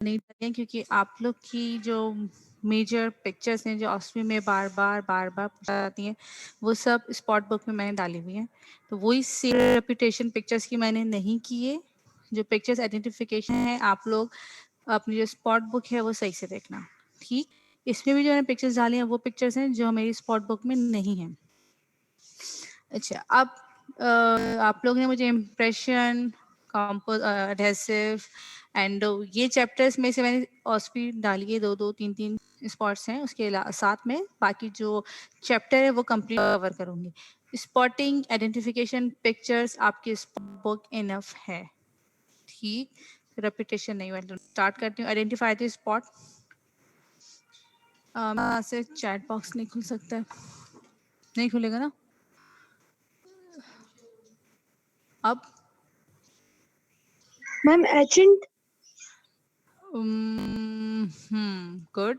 नहीं चाहिए क्योंकि आप लोग की जो मेजर पिक्चर्स हैं जो ऑस्ट्री में बार बार पूछा जाती हैं वो सब स्पॉट बुक में मैंने डाली हुई हैं। तो वही सेम रेपुटेशन पिक्चर्स की मैंने नहीं किए। जो पिक्चर्स आइडेंटिफिकेशन है आप लोग अपनी जो स्पॉट बुक है वो सही से देखना। ठीक, इसमें भी जो मैंने पिक्चर्स डाली हैं वो पिक्चर्स हैं जो मेरी स्पॉट बुक में नहीं है। अच्छा, अब आप लोग ने मुझे इम्प्रेशन, एडहेसिव एंड ये चैप्टर्स में से मैंने ऑस्पी डाली है, 2-2, 3-3 स्पॉट्स हैं। उसके साथ में बाकी जो चैप्टर है वो कंप्लीट कवर करूंगी। स्पॉटिंग, आइडेंटिफिकेशन, पिक्चर्स आपकी बुक इनफ है। ठीक, रेपिटेशन नहीं हुआ। स्टार्ट करती हूँ। Identify the spot. यहाँ से चैट बॉक्स नहीं खुल सकता है, नहीं खुलेगा ना अब? मैम एजेंट गुड,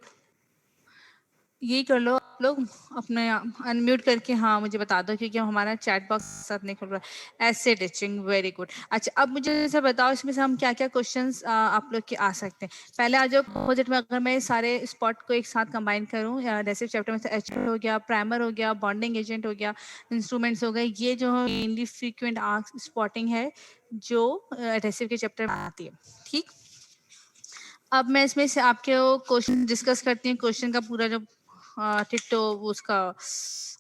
यही कर लो आप लोग अपने अनम्यूट करके। हाँ मुझे बता दो क्योंकि हमारा चैट बॉक्स साथ नहीं खुल रहा है। Acid etching, very good. अच्छा, अब मुझे जैसे बताओ इसमें से हम क्या क्या क्वेश्चंस आप लोग के आ सकते हैं। पहले आ जाओ प्रोजेक्ट में। अगर मैं सारे स्पॉट को एक साथ कंबाइन करूँ, जैसे चैप्टर में से एच हो गया, प्राइमर हो गया, बॉन्डिंग एजेंट हो गया, इंस्ट्रूमेंट्स हो गए, ये जो मेनली फ्रीक्वेंट आस्क स्पॉटिंग है जो एडहेसिव के चैप्टर में आती है। ठीक, अब मैं इसमें से आपके क्वेश्चन डिस्कस करती हूँ। क्वेश्चन का पूरा जो टिट्टो उसका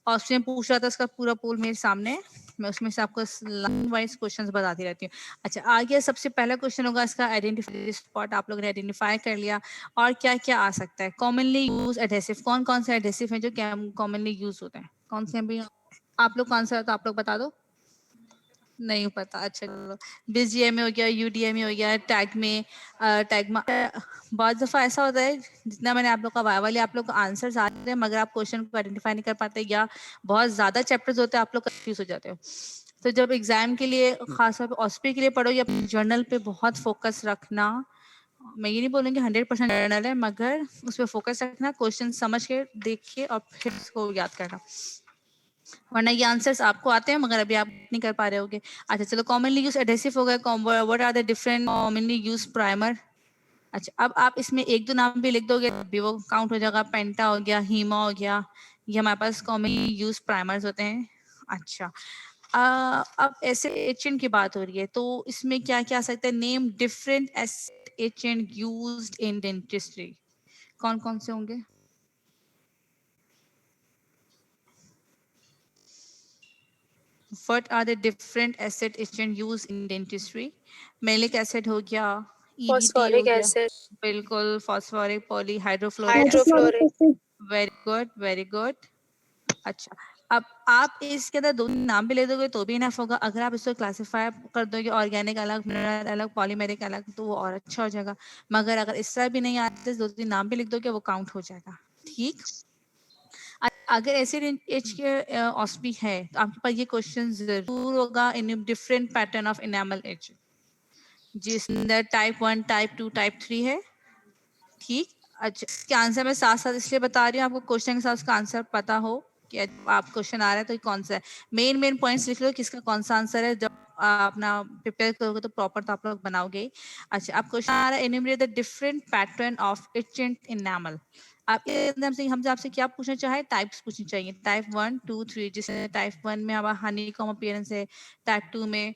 ऑप्शन पूछ रहा था उसका पूरा पोल मेरे सामने है। मैं उसमें से आपको लाइन वाइज क्वेश्चंस बताती रहती हूँ। अच्छा, आगे सबसे पहला क्वेश्चन होगा इसका आइडेंटिफाई स्पॉट। आप लोगों ने आइडेंटिफाई कर लिया। और क्या क्या आ सकता है? Commonly use adhesive. कौन कौन से एडहेसिव है जो कॉमनली यूज होते हैं? कौन से भी आप लोग कौन सा, तो आप लोग बता दो। नहीं पता? अच्छा चलो, बीजीएमए हो गया, यूडीएमए हो गया, टैग में टैग में बहुत दफा ऐसा होता है जितना मैंने आप लोग का वाइवा लिया, आप लोग को आंसर्स आ रहे हैं मगर आप क्वेश्चन को आइडेंटिफाई नहीं कर पाते या बहुत ज्यादा चैप्टर्स होते हैं, आप लोग कंफ्यूज हो जाते हो। तो जब एग्जाम के लिए खासतौर पर ऑस्पी के लिए पढ़ो या जर्नल पे बहुत फोकस रखना। मैं ये नहीं बोलूँगी 100% जर्नल है मगर उस पर फोकस रखना, क्वेश्चन समझ के देख के और फिर उसको याद करना, वरना ये आंसर्स आपको आते हैं मगर अभी आप नहीं कर पा रहे होगे। अच्छा चलो, कॉमनली यूज एडहेसिव हो गया। What are the different commonly use primer? अच्छा, अब आप इसमें एक दो नाम भी लिख दोगे भी वो काउंट हो जाएगा। पेंटा हो गया, हीमा हो गया, ये हमारे पास कॉमनली यूज प्राइमर्स होते हैं। अच्छा, अब ऐसे एजेंट की बात हो रही है तो इसमें क्या क्या आ सकता है? Name different agent used in dentistry. कौन कौन से होंगे? What are the different acid agent used in dentistry? Malic acid हो गया, EDTA हो फॉस्फोरिक गया, एसिड, बिल्कुल, phosphoric polyhydrofluoric acid. Hydrofluoric hydrofluoric acid. Very good, very good. अच्छा, अब आप इसके अंदर दो नाम भी ले दोगे तो भी इनफ होगा। अगर आप इसको क्लासीफाई कर दोगे ऑर्गेनिक अलग, मिनरल अलग, पॉलीमेरिक अलग, तो वो और अच्छा हो जाएगा। मगर अगर इस तरह भी नहीं आते, दो तीन नाम भी लिख दोगे वो काउंट हो जाएगा। ठीक, अगर एसिड एज के ऑस्पी है तो आपके पास ये क्वेश्चन जरूर होगा in different pattern of enamel etch, जिसके अंदर टाइप 1, टाइप 2, टाइप 3 है। ठीक, अच्छा, इसके आंसर मैं साथ साथ इसलिए बता रही हूँ आपको क्वेश्चन के साथ उसका आंसर पता हो कि आप क्वेश्चन आ रहा है तो ये कौन सा है। मेन मेन पॉइंट्स लिख लो किसका कौन सा आंसर है। जब आप अपना प्रिपेयर करोगे तो प्रॉपर तो आप लोग बनाओगे ही। अच्छा, अब क्वेश्चन आ रहा है enumerate the different pattern of etchant enamel. आपके अंदर से हमसे आपसे क्या पूछना चाहे? टाइप्स पूछनी चाहिए, टाइप 1, 2, 3। जिसमें टाइप 1 में हमारा हनीकॉम अपीयरेंस है, टाइप 2 में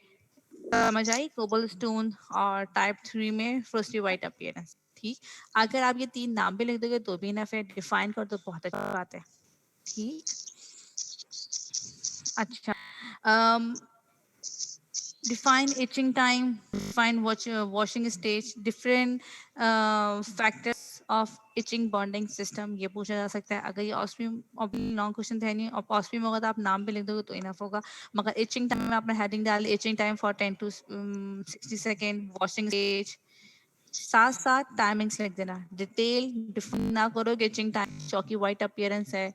समझ आई कोबल स्टोन, और टाइप 3 में फ्रोस्टी व्हाइट अपीयरेंस। ठीक, अगर आप ये तीन नाम भी लिख दोगे तो भी इनफ है। डिफाइन कर तो बहुत अच्छी बात है। ठीक, अच्छा, define itching time, define washing stage, different factors of itching bonding system, ये पूछा जा सकता है। अगर ये ऑस्पी लॉन्ग क्वेश्चन थे नहीं और ऑस्पी में होगा तो आप नाम भी लिख दोगे तो इनफ होगा। मगर इचिंग टाइम में आपने हेडिंग डाली etching time for 10 to 60 second, washing stage, साथ साथ टाइमिंग्स लिख देना। डिटेल डिफाइन ना करो कि इचिंग टाइम चौकी व्हाइट अपीयरेंस है,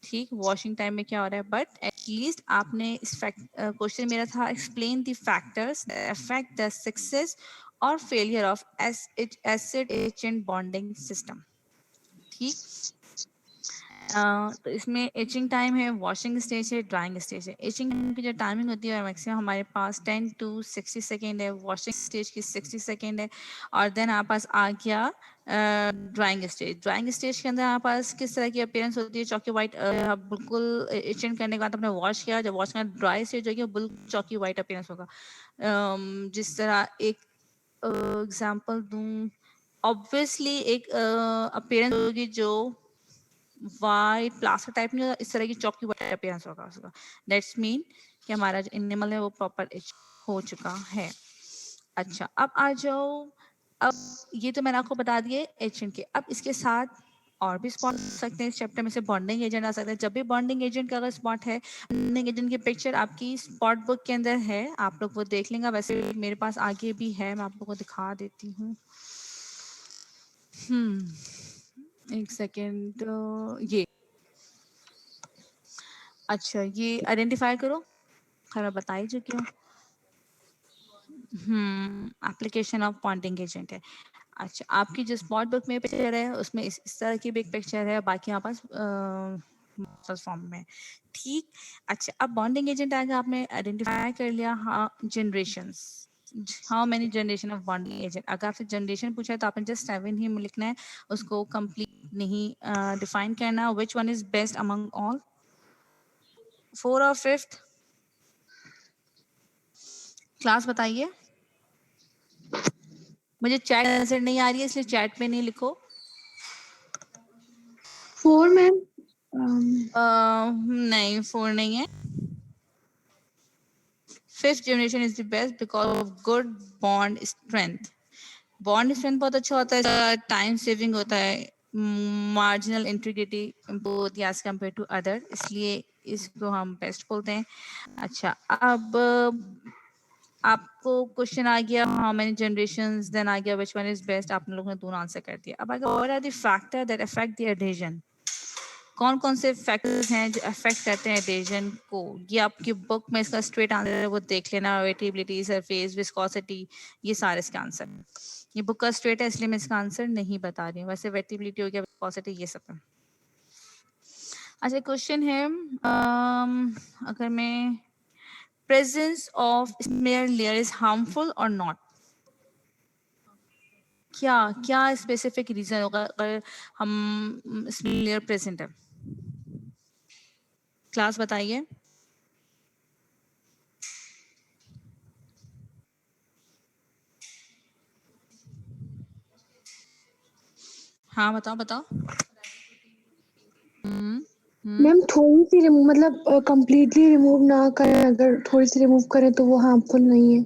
ठीक, वॉशिंग टाइम में क्या हो रहा है, बट एटलीस्ट आपने इस क्वेश्चन मेरा था explain the factors affect the success और failure of acid agent bonding system. ठीक, तो इसमें एचिंग टाइम है, वॉशिंग स्टेज है, ड्राइंग स्टेज है। एचिंग की जो टाइमिंग होती है मैक्सिमम हमारे पास 10 टू 60 सेकेंड है, वॉशिंग स्टेज की 60 सेकेंड है, और देन हमारे पास आ गया ड्राइंग स्टेज। ड्राइंग स्टेज के अंदर हमारे पास किस तरह की अपीयरेंस होती है, चॉकी वाइट, बिल्कुल एचिंग करने के बाद आपने वॉश किया, जब वॉश करना ड्राई स्टेज होगी बिल्कुल चॉकी वाइट अपीयरेंस होगा। जिस तरह एक एग्जांपल दूं, ऑब्वियसली एक अपीयरेंस होगी जो वाइट प्लास्टर टाइप में, इस तरह की चॉकी वाइट अपीयरेंस होगा उसका। दैट्स मीन कि हमारा जो एनिमल है वो प्रॉपर एच हो चुका है। अच्छा, अब आ जाओ, अब ये तो मैंने आपको बता दिए एजेंट के। अब इसके साथ और भी स्पॉट हो सकते हैं इस चैप्टर में से, बॉन्डिंग एजेंट आ सकता है। जब भी बॉन्डिंग एजेंट का अगर स्पॉट है, बॉन्डिंग एजेंट की पिक्चर आपकी स्पॉट बुक के अंदर है, आप लोग वो देख लेंगे। वैसे मेरे पास आगे भी है, मैं आप लोग को दिखा देती हूँ। एक सेकेंड, ये अच्छा, ये आइडेंटिफाई करो, खैर मैं बता ही चुकी हूँ। एप्लीकेशन ऑफ बॉन्डिंग एजेंट है। अच्छा, आपकी जो स्पॉट बुक में पिक्चर है उसमें इस तरह की भी एक पिक्चर है, बाकी यहाँ पास फॉर्म में। ठीक। अच्छा, अब बॉन्डिंग एजेंट आगे आपने आइडेंटिफाई कर लिया। हाँ, generations, how many generation of bonding agent. अगर आपसे जनरेशन पूछा है तो आपने जस्ट 7 ही लिखना है, उसको कंप्लीट नहीं डिफाइन करना। Which one is best among all, 4 और 5th? क्लास बताइए। मुझे चैट आंसर नहीं आ रही है, इसलिए चैट में नहीं लिखो। 4 मैम। नहीं, 4 नहीं है। 5th generation is the best because of good bond strength. Bond strength बहुत अच्छा होता है, टाइम सेविंग होता है, मार्जिनल इंटीग्रिटी इम्प्रूव होती है एज कम्पेयर टू अदर, इसलिए इसको हम बेस्ट बोलते हैं। अच्छा, अब आपको क्वेश्चन आ गया हाउ मेनी जनरेशंस, देन आ गया व्हिच वन इज बेस्ट, आप लोगों ने दोनों आंसर कर दिया। अब आगे what are the factor that affect the adhesion. कौन कौन से फैक्टर्स हैं जो अफेक्ट करते हैं एडेशन को, ये आपकी बुक में इसका स्ट्रेट आंसर है, वो देख लेना। वेटिबिलिटी, सरफेस, विस्कोसिटी, ये सारे इसके आंसर हैं। ये बुक का स्ट्रेट है इसलिए मैं इसका आंसर नहीं बता रही हूँ, वैसे वेटिबिलिटी हो गया, विस्कोसिटी, ये सब है। अच्छा, क्वेश्चन है अगर मैं presence of smear layer is harmful और नॉट, क्या क्या स्पेसिफिक रीजन होगा अगर हम स्मेयर लेयर प्रेजेंट है? क्लास बताइए। हाँ, बताओ बताओ। मैम थोड़ी सी रिमूव, मतलब कंप्लीटली रिमूव ना करें, अगर थोड़ी सी रिमूव करें तो वो हार्मफुल नहीं है।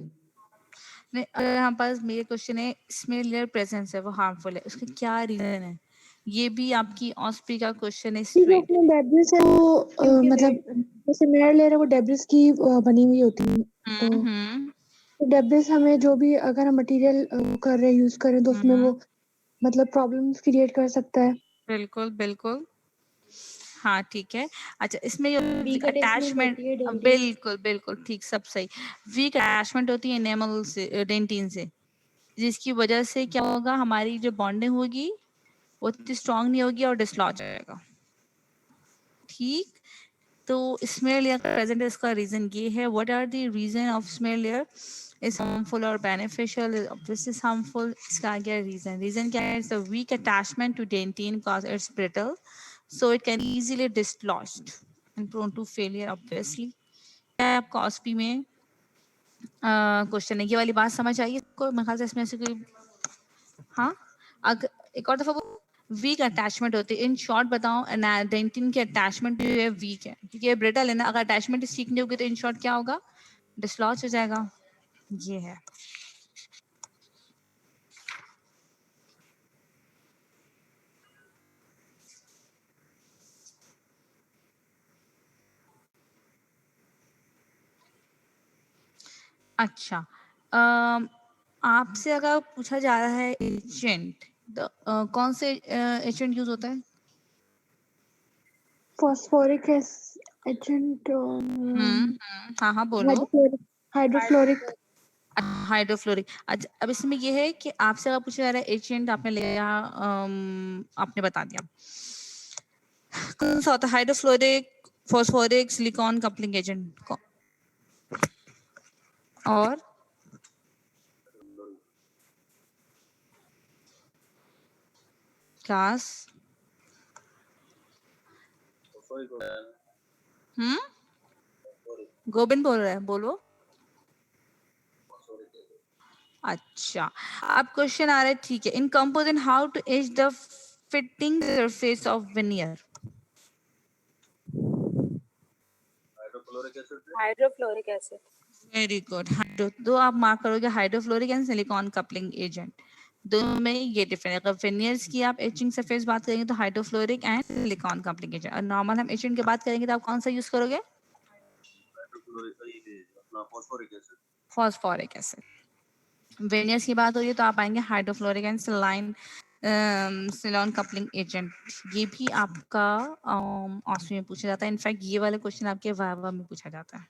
नहीं, अगर हमारे पास मेरे क्वेश्चन है इसमें लेयर प्रेजेंस है वो हार्मफुल है, उसका क्या रीजन है? ये भी आपकी ऑस्पी का क्वेश्चन है स्ट्रेट। उसमें डेब्रिस है वो, मतलब जैसे मेयर लेयर है वो डेब्रिस की बनी हुई होती है, तो डेब्रिस हमें जो भी अगर हम मटेरियल कर रहे हैं यूज कर रहे हैं तो उसमें वो मतलब प्रॉब्लम्स क्रिएट कर सकता है। बिल्कुल बिल्कुल, हाँ ठीक है। अच्छा, इसमें जो वीक अटैचमेंट, होती है डेंटिन। बिल्कुल बिल्कुल ठीक, सब सही। वीक अटैचमेंट होती है एनेमल से, डेंटिन से, जिसकी वजह से क्या होगा, हमारी जो बॉन्डिंग होगी वो इतनी स्ट्रांग नहीं होगी और डिसलॉज जाएगा। ठीक। तो स्मेयर लेयर प्रेजेंट है, इसका रीजन ये है। What are the reason of smear layer is harmful और बेनिफिशियल? Obviously is harmful. इसका आ गया रीजन। रीजन क्या है? It's a weak attachment to dentin because it's brittle, so it can easily dislodged and prone to failure obviously। क्या है आपका ऑस्पी में क्वेश्चन है? ये वाली बात समझ आई इसको? मेरे ख्याल से इसमें से कोई, हाँ, अगर एक और दफा वो वीक अटैचमेंट होती है। इन शॉर्ट बताओ, डेंटिन की अटैचमेंट जो है वीक है क्योंकि ये ब्रिटल है ना। अगर अटैचमेंट ठीक नहीं होगी तो इन शॉर्ट क्या होगा, डिसलॉज हो जाएगा। ये है। अच्छा, आपसे अगर पूछा जा रहा है एजेंट, तो कौन से एजेंट यूज होता है? फॉस्फोरिक एजेंट, हाँ हाँ बोलो। हाइड्रोफ्लोरिक। हाइड्रोफ्लोरिक। अच्छा, अब इसमें ये है कि आपसे अगर पूछा जा रहा है एजेंट, आपने लिया आपने बता दिया। कौन सा होता है hydrofluoric, phosphoric, silicon coupling agent? और क्लास गोविंद बोल रहा है, बोलो। अच्छा, अब क्वेश्चन आ रहा है, ठीक है, in composite how to etch the fitting surface of veneer? Hydrofluoric acid. Very good. Hydro दो आप मार्क करोगे, hydrofluoric and silicon coupling agent, दोनों में ये डिफरेंट है। अगर विनियर्स की आप एचिंग सरफेस बात करेंगे तो hydrofluoric and silicon coupling agent, और नॉर्मल हम एचिंग की बात करेंगे तो आप कौन सा यूज करोगे? Phosphoric acid. वेनियर्स की बात हो रही है तो आप आएंगे hydrofluoric and Ceylon coupling agent. ये भी आपका ऑस्मी में पूछा जाता है, इनफैक्ट ये वाले क्वेश्चन आपके वाइवा में पूछा जाता है।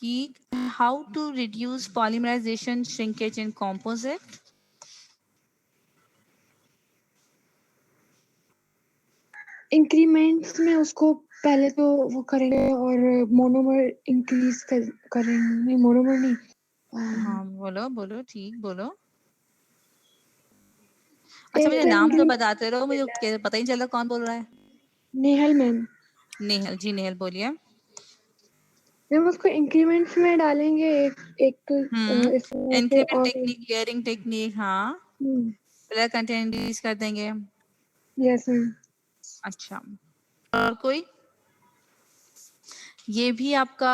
ठीक, how to reduce polymerization shrinkage in composite? Increments में उसको पहले तो वो करेंगे और मोनोमर इंक्रीज करेंगे, नहीं मोनोमर नहीं, हाँ बोलो बोलो, ठीक बोलो। अच्छा मुझे नाम तो बताते रहो, मुझे पता ही नहीं चल रहा कौन बोल रहा है। नेहल मैम। नेहल जी, नेहल बोलिए। मैम उसको इंक्रीमेंट्स में डालेंगे एक इसमें ऐसे इंक्रीमेंट और टेक्निक, लेयरिंग टेक्निक, हाँ, कलर कंटेंट इंक्रीज कर देंगे। Yes ma'am. अच्छा, और कोई? ये भी आपका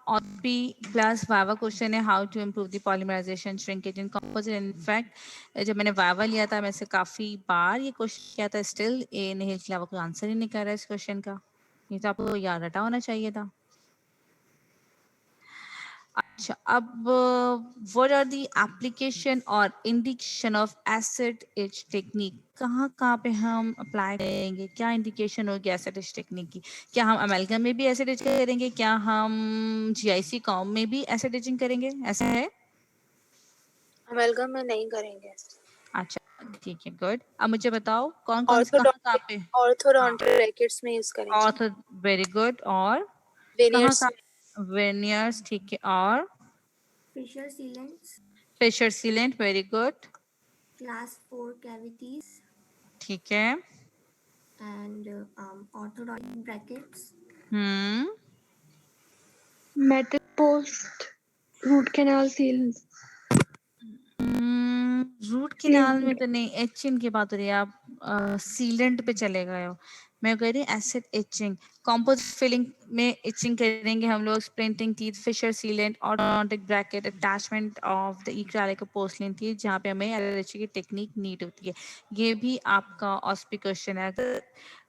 ऑपी क्लास वाइवा क्वेश्चन है, how to improve the polymerization shrinkage in composite. In fact जब मैंने वाइवा लिया था, मैं से काफी बार ये क्वेश्चन किया था, स्टिल ए नहीं के अलावा कोई आंसर ही नहीं कर रहा है इस क्वेश्चन का। ये तो आपको याद रटा होना चाहिए था। अच्छा, अब व्हाट आर द एप्लीकेशन और indication of acid H technique? कहाँ कहाँ पे हम अप्लाई करेंगे, क्या इंडिकेशन होगी एसिड एच टेक्निक की? क्या हम अमेल्गम में भी एसिड एचिंग करेंगे? क्या हम जीआईसी कॉम में भी एसिड एचिंग करेंगे? ऐसा है? अमेल्गम में नहीं करेंगे। अच्छा ठीक है, गुड। अब मुझे बताओ कौन कौन से कहाँ पे? ऑर्थोडोंटल ब्रैकेट्स में यूज करेंगे। Ortho, very good. और कहाँ वेनियर्स कहाँ? वेनियर्स, ठीक है। और Fissure sealants, fissure sealant, very good, class 4 cavities, ठीक है। and orthodontic brackets. Metal post, root canal seals. Root canal में तो नहीं, एचिंग की बात हो रही है, आप सीलेंट पे चले गए हो। मैं कह रही हूँ एसिड एचिंग, कंपोजिट फिलिंग में एचिंग करेंगे हम लोग, splinting teeth, fissure sealant, orthodontic bracket, attachment of the acrylic porcelain teeth, जहाँ पे हमें एलर्जी की टेक्निक नीड होती है। ये भी आपका ऑस्पी क्वेश्चन है। अगर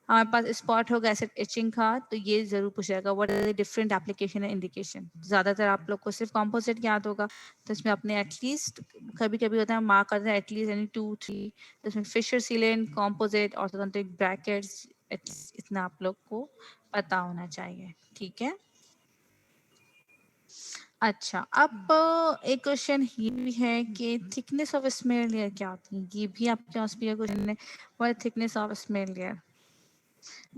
हमारे पास स्पॉट होगा एसिड एचिंग का तो ये जरूर पूछेगा what are the different application and indication. ज्यादातर आप लोग को सिर्फ कंपोजिट याद होगा, तो इसमें अपने एटलीस्ट कभी कभी होता है मार्क करते हैं एटलीस्ट यानी 2-3, तो इसमें fissure sealant, composite, orthodontic brackets, इतना आप लोग को पता होना चाहिए, ठीक है। अच्छा, अब एक क्वेश्चन ये भी है कि थिकनेस ऑफ स्मेल लेयर क्या होती है? ये भी आपके पास भी क्वेश्चन है, what thickness of smell layer?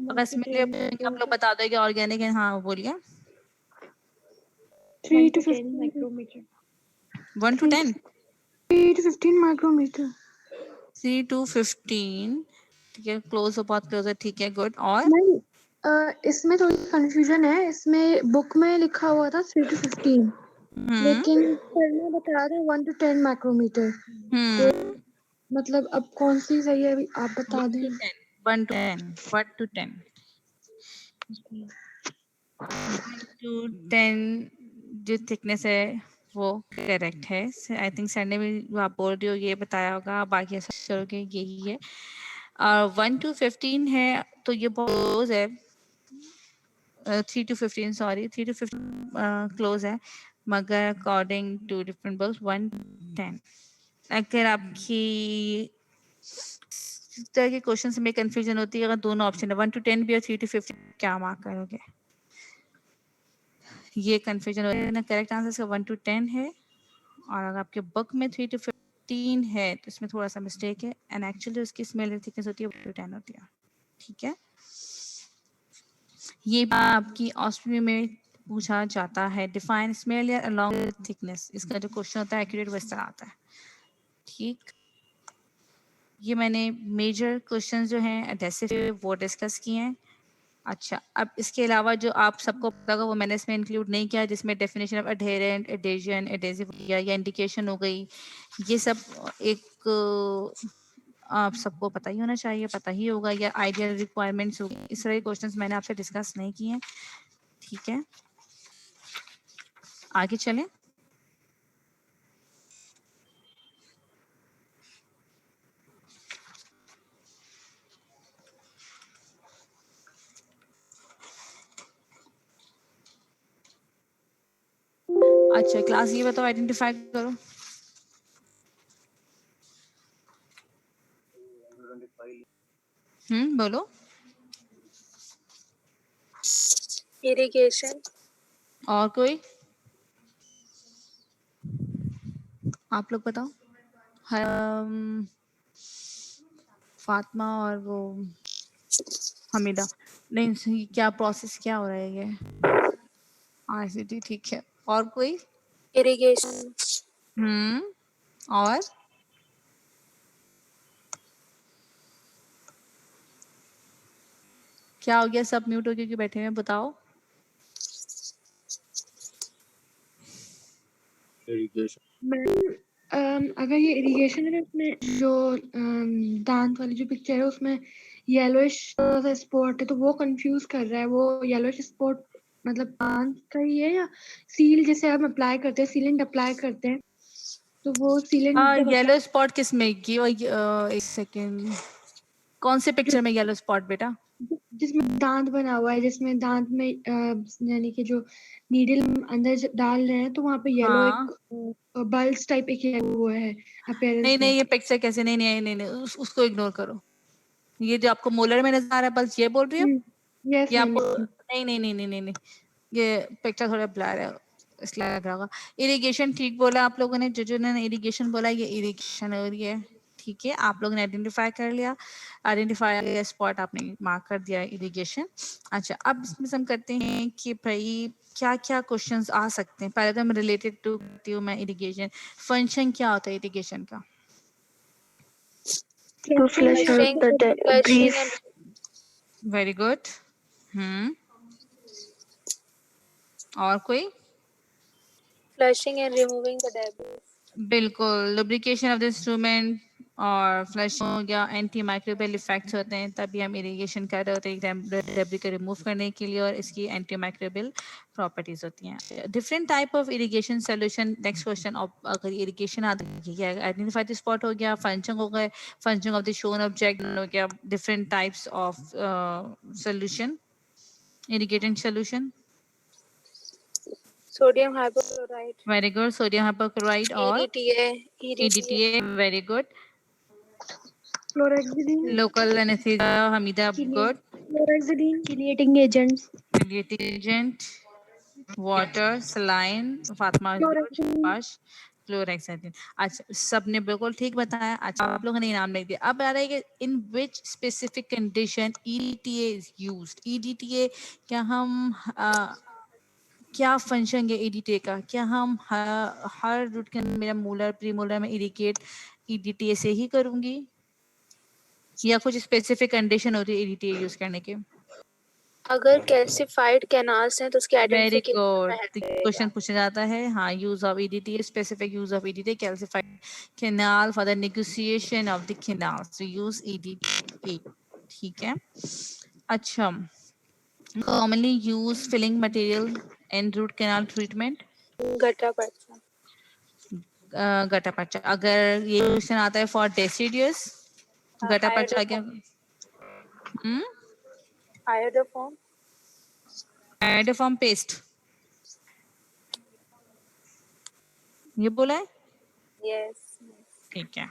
अगर स्मेल लेयर आप लोग बता दोगे ऑर्गेनिक है, हाँ बोलिए। 3 to 10 micrometer. 1 to 10? 3 to 15 micrometer. 3 to 15, ठीक है, क्लोज हो, बहुत क्लोज है, ठीक है, गुड। और नहीं, इसमें थोड़ी कंफ्यूजन है, इसमें बुक में लिखा हुआ था 3 to 15, लेकिन सर ने बता रहे 1 to 10 माइक्रोमीटर। तो मतलब अब कौन सी सही है, अभी आप बता दें। 1 to 10, 1 to 10, 1 to 10 जो थिकनेस है वो करेक्ट है। आई थिंक सर ने भी जो आप बोल रही हो ये बताया होगा, बाकी ऐसा करोगे यही है। 1 to 15 है तो ये बहुत क्लोज है। 3 to 15, सॉरी, 3 to 15 क्लोज है, मगर according to different books 1 to 10। अगर आपकी इस तरह के क्वेश्चन में कंफ्यूजन होती है, अगर दोनों ऑप्शन है 1 to 10 भी और 3 to 15, क्या मार्क करोगे? ये कंफ्यूजन हो रहा है ना, करेक्ट आंसर इसका 1 to 10 है, और अगर आपके बुक में 3 to 15 15 है तो इसमें थोड़ा सा मिस्टेक है, एंड एक्चुअली उसकी स्मेल थिकनेस होती है 10 होती है, ठीक है। ये बात आपकी ऑस्ट्रेलिया में पूछा जाता है, डिफाइन स्मेल या अलॉन्ग थिकनेस, इसका जो क्वेश्चन होता है एक्यूरेट वैसा आता है, ठीक। ये मैंने मेजर क्वेश्चन जो हैं एडेसिव वो डिस्कस किए हैं। अच्छा, अब इसके अलावा जो आप सबको पता होगा वो मैंने इसमें इंक्लूड नहीं किया, जिसमें definition of adherent, adhesion, adhesive या इंडिकेशन हो गई, ये सब एक आप सबको पता ही होना चाहिए, पता ही होगा, या आइडियल रिक्वायरमेंट्स होगी, इस तरह के क्वेश्चंस मैंने आपसे डिस्कस नहीं किए हैं, ठीक है। आगे चलें। अच्छा क्लास ये बताओ, आइडेंटिफाई करो। बोलो। इरिगेशन, और कोई आप लोग बताओ। फातिमा और वो हमीदा, नहीं क्या प्रोसेस क्या हो रहा है ये, आईसीटी, ठीक है। और कोई? इरिगेशन, और क्या हो गया, सब म्यूट हो गए क्यों बैठे हैं, बताओ। अगर ये इरिगेशन है ना, उसमें जो दांत वाली जो पिक्चर है उसमें येलोइश स्पॉट है, तो वो कंफ्यूज कर रहा है। वो येलोइश स्पॉट मतलब दांत का ही है या सील जैसे हम अप्लाई करते हैं, सीलेंट अप्लाई करते हैं, तो वो सीलेंट जब येलो स्पॉट किस में की? एक सेकेंड, कौन से पिक्चर में येलो स्पॉट बेटा? जिसमें दांत बना हुआ है, जिसमें दांत में यानी कि जो नीडल अंदर डाल रहे हैं, तो वहां पे येलो हाँ। एक बल्स टाइप एक वो है अपीयरेंस नहीं में। नहीं, ये पिक्चर कैसे, नहीं नहीं नहीं नहीं, उसको इग्नोर करो। ये जो आपको मोलर में नजर आ रहा है बल्ब, ये बोल रही हो? यस ये मैम। आपको नहीं नहीं नहीं नहीं नहीं नहीं, ये पिक्चर थोड़ा ब्लर है इसलिए लग रहा होगा। इरिगेशन ठीक बोला आप लोगों ने, जो ने इरिगेशन बोला, ये इरिगेशन हो रही है, ठीक है। आप लोगों ने आइडेंटिफाई कर लिया, आइडेंटिफाई स्पॉट आपने मार्क कर दिया, इरिगेशन। अच्छा, अब इसमें हम करते हैं कि भाई क्या क्या क्वेश्चंस आ सकते हैं। पहले तो मैं रिलेटेड टू मैं इरिगेशन, फंक्शन क्या होता है इरिगेशन का? To flush out flushing, the flushing debris. And very good. और कोई? Flushing and removing the debris. बिल्कुल, लुब्रिकेशन ऑफ द इंस्ट्रूमेंट और फ्लशिंग हो गया, एंटी माइक्रोबियल इफेक्ट्स होते हैं, तभी हम इरिगेशन कर रहे होते हैं डेब्रिस को रिमूव करने के लिए, और इसकी एंटी माइक्रोबियल प्रॉपर्टीज होती हैं। Different type of irrigation solution. Next question, अगर इरिगेशन आइडेंटिफाई द स्पॉट हो गया, फंक्शन हो गए, function of the shown object हो गया, different types of solution, irrigating solution. Sodium hypochloride, very good, sodium hypochloride और EDTA, EDTA, very good. Chlorhexidine. Local anesthesia, Hamida, good. Chlorhexidine. Chelating agents. Palliative agent, water, saline, Fatma, good. Chlorhexidine. Pash, chlorhexidine. अच्छा, सबने बिल्कुल ठीक बताया। अच्छा, आप लोगों ने नाम लिख दिया। अब आ रहा है कि in which specific condition EDTA is used? EDTA क्या हम क्या फंक्शन है EDTA का? क्या हम हर रूट के मेरा मोलर प्रीमोलर में इरिगेट EDTA से ही करूंगी, या कुछ स्पेसिफिक कंडीशन होती है EDTA यूज करने के? अगर कैल्सिफाइड कैनाल्स हैं तो उसकी वेरी आइडेंटिफिकेशन गुड, में हेल्प क्वेश्चन करेगा। पूछा जाता है। हाँ, use of EDTA, specific use of EDTA, calcified canal for the negotiation of the canal, so use EDTA, ठीक है। अच्छा, commonly use filling material in root canal treatment, gutta percha, gutta पर्चा। अगर ये क्वेश्चन आता है फॉर डेसिडियस, गटा पर्चा आ गया। आयोडोफॉर्म, आयोडोफॉर्म पेस्ट, ये बोला है, यस। ठीक है।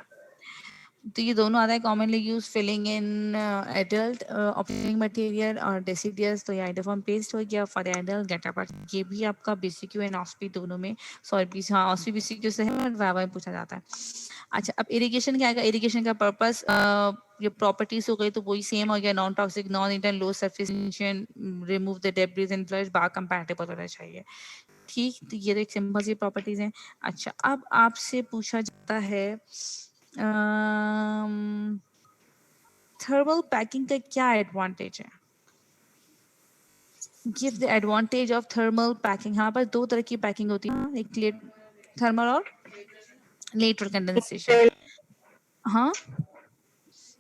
तो ये दोनों आता है commonly use filling in adult operating material और डेसिडियस, तो ये आइडोफॉर्म पेस्ट हो गया फॉर एडल्ट गेटअप। ये भी आपका बीसीक्यू एंड ऑस्पी दोनों में, सॉरी हाँ ऑस्पी बीसीक्यू से है और वावा में पूछा जाता है। अच्छा अब इरिगेशन क्या आएगा, इरिगेशन का पर्पस ये प्रॉपर्टीज हो गई तो वही सेम हो गया, non toxic, non intern, low surface tension, remove the debris and flush, bar compatible होना चाहिए। ठीक, तो ये एक सिंपल सी प्रॉपर्टीज हैं। अच्छा अब आपसे पूछा जाता है थर्मल पैकिंग का क्या एडवांटेज है, give the advantage of thermal packing. यहाँ पर दो तरह की पैकिंग होती है, एक थर्मल और लेटर कंडेंसेशन। हाँ,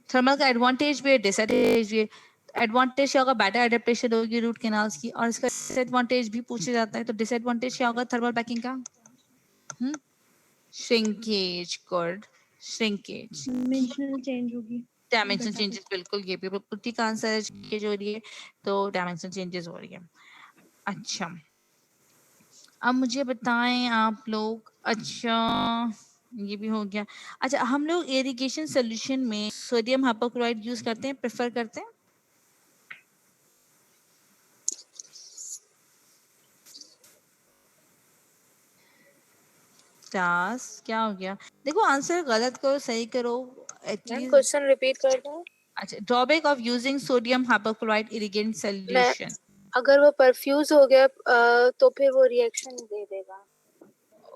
थर्मल का एडवांटेज भी है, डिसएडवांटेज भी है। एडवांटेज क्या होगा, बेटर एडेप्टेशन होगी रूट कैनाल्स की, और इसका डिसएडवांटेज भी पूछा जाता है। तो डिसएडवांटेज क्या होगा थर्मल पैकिंग का, shrinkage, good, shrinkage, dimensional change होगी, डायमेंशन चेंजेस, बिल्कुल ये भी बिल्कुल ठीक आंसर है, श्रिंकेज हो रही है तो डायमेंशन चेंजेस हो रही है। अच्छा अब मुझे बताएं आप लोग, अच्छा ये भी हो गया। अच्छा हम लोग इरिगेशन सोल्यूशन में सोडियम हाइपोक्लोराइड यूज करते हैं, प्रेफर करते हैं? टास्क क्या हो गया, देखो आंसर गलत करो सही करो मैम एटलीस्ट। क्वेश्चन रिपीट कर दो। अच्छा drawback of using sodium hypochloride irrigation मैं सोल्यूशन। अगर वो परफ्यूज हो गया तो फिर वो रिएक्शन दे देगा।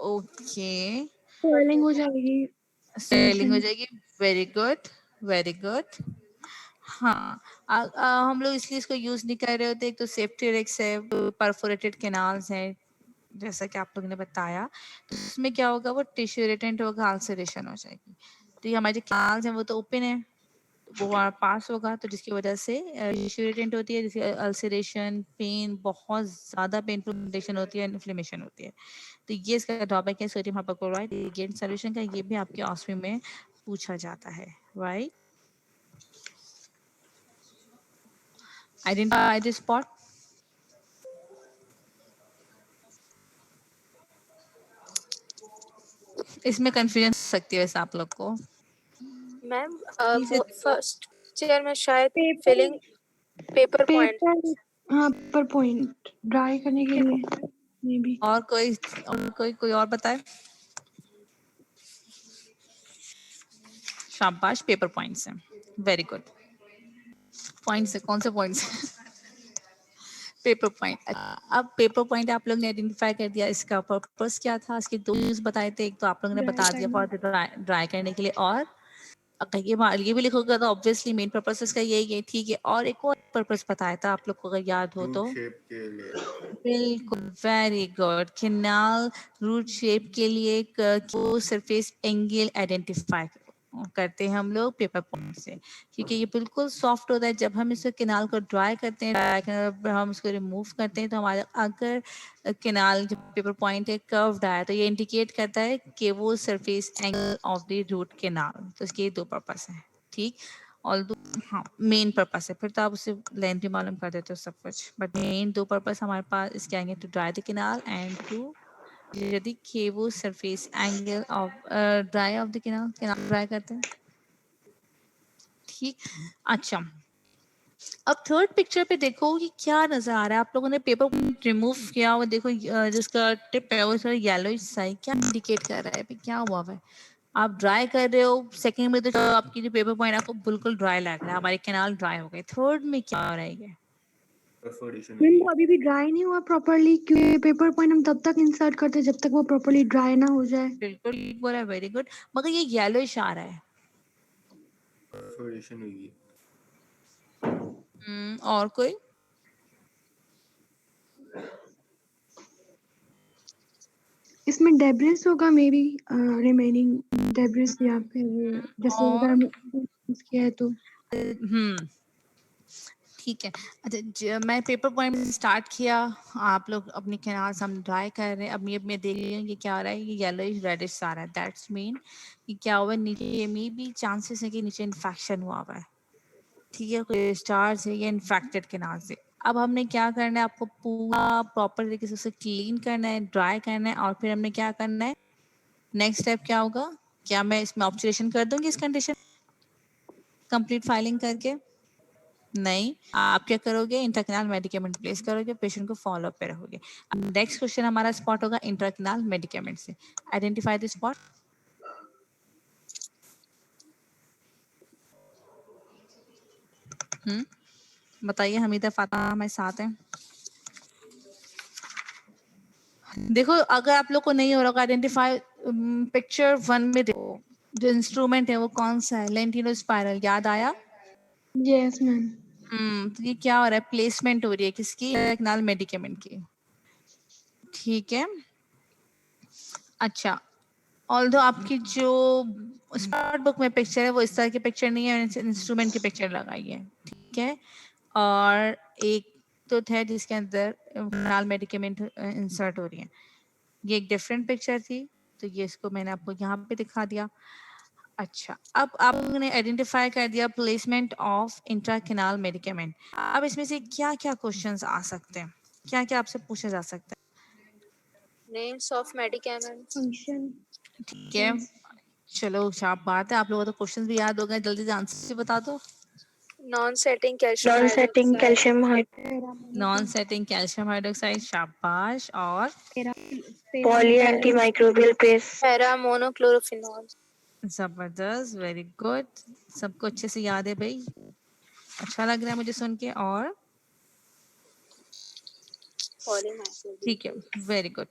ओके, स्वेलिंग हो जाएगी, सेलिंग हो जाएगी, वेरी गुड, वेरी गुड। हाँ हम लोग इसलिए इसको यूज नहीं कर रहे होते, एक तो सेफ्टी रिस्क है, परफोरेटेड कैनाल्स हैं जैसा कि आप लोगों ने बताया, तो उसमें क्या होगा वो टिश्यू इरिटेंट होगा, अल्सरेशन हो जाएगी। तो ये हमारे जो कैनाल्स हैं वो तो ओपन है, वो पास होगा तो जिसकी वजह से टिश्यू इरिटेंट होती है, जिससे अल्सरेशन, पेन, बहुत ज्यादा पेनफुल कंडीशन होती है, इन्फ्लेमेशन होती है। तो ये इसका ड्रॉबैक है सोडियम हाइपोक्लोराइड इरिगेंट सॉल्यूशन का, ये भी आपके ऑस्मी में पूछा जाता है, राइट? Identify the spot. इसमें कंफ्यूजन हो सकती है वैसे आप लोग को। मैम इसे फर्स्ट चेयर में शायद paper filling paper point. Paper, हाँ पेपर पॉइंट ड्राई करने के लिए मे बी। और कोई और बताए? शाबाश, पेपर पॉइंट्स हैं, वेरी गुड। पॉइंट्स है, कौन से पॉइंट्स है? Paper point. अब पेपर पॉइंट आप लोग ने आइडेंटिफाई कर दिया, इसका पर्पस क्या था, इसके दो यूज बताए थे, एक तो आप लोगों ने बता दिया फॉर ड्राई करने के लिए, और अगर ये भी लिखोगे तो ऑब्वियसली मेन पर्पस इसका यही है, ठीक है। और एक और पर्पस बताया था आप लोग को अगर याद हो तो, शेप के लिए। बिल्कुल, very good, canal root shape के लिए को सरफेस एंगल आइडेंटिफाई करते हैं हम लोग पेपर पॉइंट से, क्योंकि ये बिल्कुल सॉफ्ट होता है। जब हम इस कैनाल को ड्राई करते हैं, ड्राई करने हम इसको रिमूव करते हैं, तो हमारा अगर कैनाल जो पेपर पॉइंट है कर्व्ड है, तो ये इंडिकेट करता है कि वो surface angle of the root canal. तो इसके दो पर्पस हैं, ठीक। और हाँ मेन पर्पस है, फिर तो आप उसे लेंथ भी मालूम कर देते हो सब कुछ, बट मेन दो पर्पस हमारे पास इसके आएंगे, to dry the canal and to यदि cavo surface angle of dry of the canal, canal dry करते हैं, ठीक। अच्छा अब थर्ड पिक्चर पे देखो कि क्या नजर आ रहा है, आप लोगों ने पेपर रिमूव किया हुआ, देखो जिसका टिप है वो थोड़ा येलो सा है, क्या इंडिकेट कर रहा है, अभी क्या हुआ है? आप ड्राई कर रहे हो, सेकंड में तो आपकी जो पेपर पॉइंट आपको बिल्कुल ड्राई लग रहा है, हमारे कैनाल ड्राई हो गए, थर्ड में क्या हो रहा है? मैम वो अभी भी ड्राई नहीं हुआ प्रॉपर्ली, क्योंकि पेपर पॉइंट हम तब तक इंसर्ट करते हैं जब तक वो प्रॉपर्ली ड्राई ना हो जाए। बिल्कुल बोला, वेरी गुड, मगर ये येलोइश आ रहा है। परफोरेशन हुई। और कोई? इसमें डेब्रिस होगा मे बी, रिमेनिंग डेब्रिस, या फिर जैसे अगर हम use किया है तो ठीक है। अच्छा मैं पेपर पॉइंट में स्टार्ट किया, आप लोग अपनी कैनाल हम ड्राई कर रहे हैं, अब ये देख रही हूँ ये क्या आ रहा है, ये येलोइश रेडिश आ रहा है, दैट्स मीन कि क्या हुआ नीचे, में भी चांसेस है कि नीचे इन्फेक्शन हुआ हुआ है, ठीक है, कोई स्टार्स है या इन्फेक्टेड कैनाल से। अब हमने क्या करना है, आपको पूरा प्रॉपर तरीके से उसे क्लीन करना है, ड्राई करना है, और फिर हमने क्या करना है, नेक्स्ट स्टेप क्या होगा, क्या मैं इसमें ऑब्जर्वेशन कर दूंगी इस कंडीशन? कंप्लीट फाइलिंग करके? नहीं, आप क्या करोगे, इंट्राकेनाल मेडिकेमेंट प्लेस करोगे, पेशेंट को फॉलो अप पे रहोगे। नेक्स्ट क्वेश्चन हमारा स्पॉट होगा इंट्राकेनाल मेडिकेमेंट से। Identify the spot. बताइए, हमीदा फातिमा हमारे साथ हैं। देखो, अगर आप लोग को नहीं हो रहा आइडेंटिफाई, पिक्चर 1 में देखो जो इंस्ट्रूमेंट है वो कौन सा है, लेंटिनो स्पाइरल, याद आया? Yes ma'am. तो ये क्या हो रहा है, प्लेसमेंट हो रही है किसकी, इंट्राकेनाल मेडिकेमेंट की। ठीक है, अच्छा, ऑल्दो आपकी जो स्पॉट बुक में पिक्चर है वो इस तरह की पिक्चर नहीं है, इंस्ट्रूमेंट की पिक्चर लगाई है, ठीक है। और एक तो है जिसके अंदर नाल मेडिकेमेंट इंसर्ट हो रही है, ये एक डिफरेंट पिक्चर थी, तो ये इसको मैंने आपको यहाँ पे दिखा दिया। अच्छा, अब आप लोगों ने आइडेंटिफाई कर दिया प्लेसमेंट ऑफ इंट्राकेनाल मेडिकेमेंट। अब इसमें से क्या क्या क्वेश्चंस आ सकते हैं, क्या क्या आपसे पूछा जा सकता Names of medicaments. फंक्शन। है? ठीक है, चलो शाप बात है, आप लोगों को तो क्वेश्चंस भी याद हो गए, जल्दी से आंसर बता दो। Non-setting calcium Non-setting hydroxide. calcium non setting calcium hydroxide, शाबाश। और poly antimicrobial paste. Para-monochlorophenols. जबरदस्त, वेरी गुड, सबको अच्छे से याद है भाई, अच्छा लग रहा है मुझे सुन के। और Polymyxoid. ठीक है, वेरी गुड।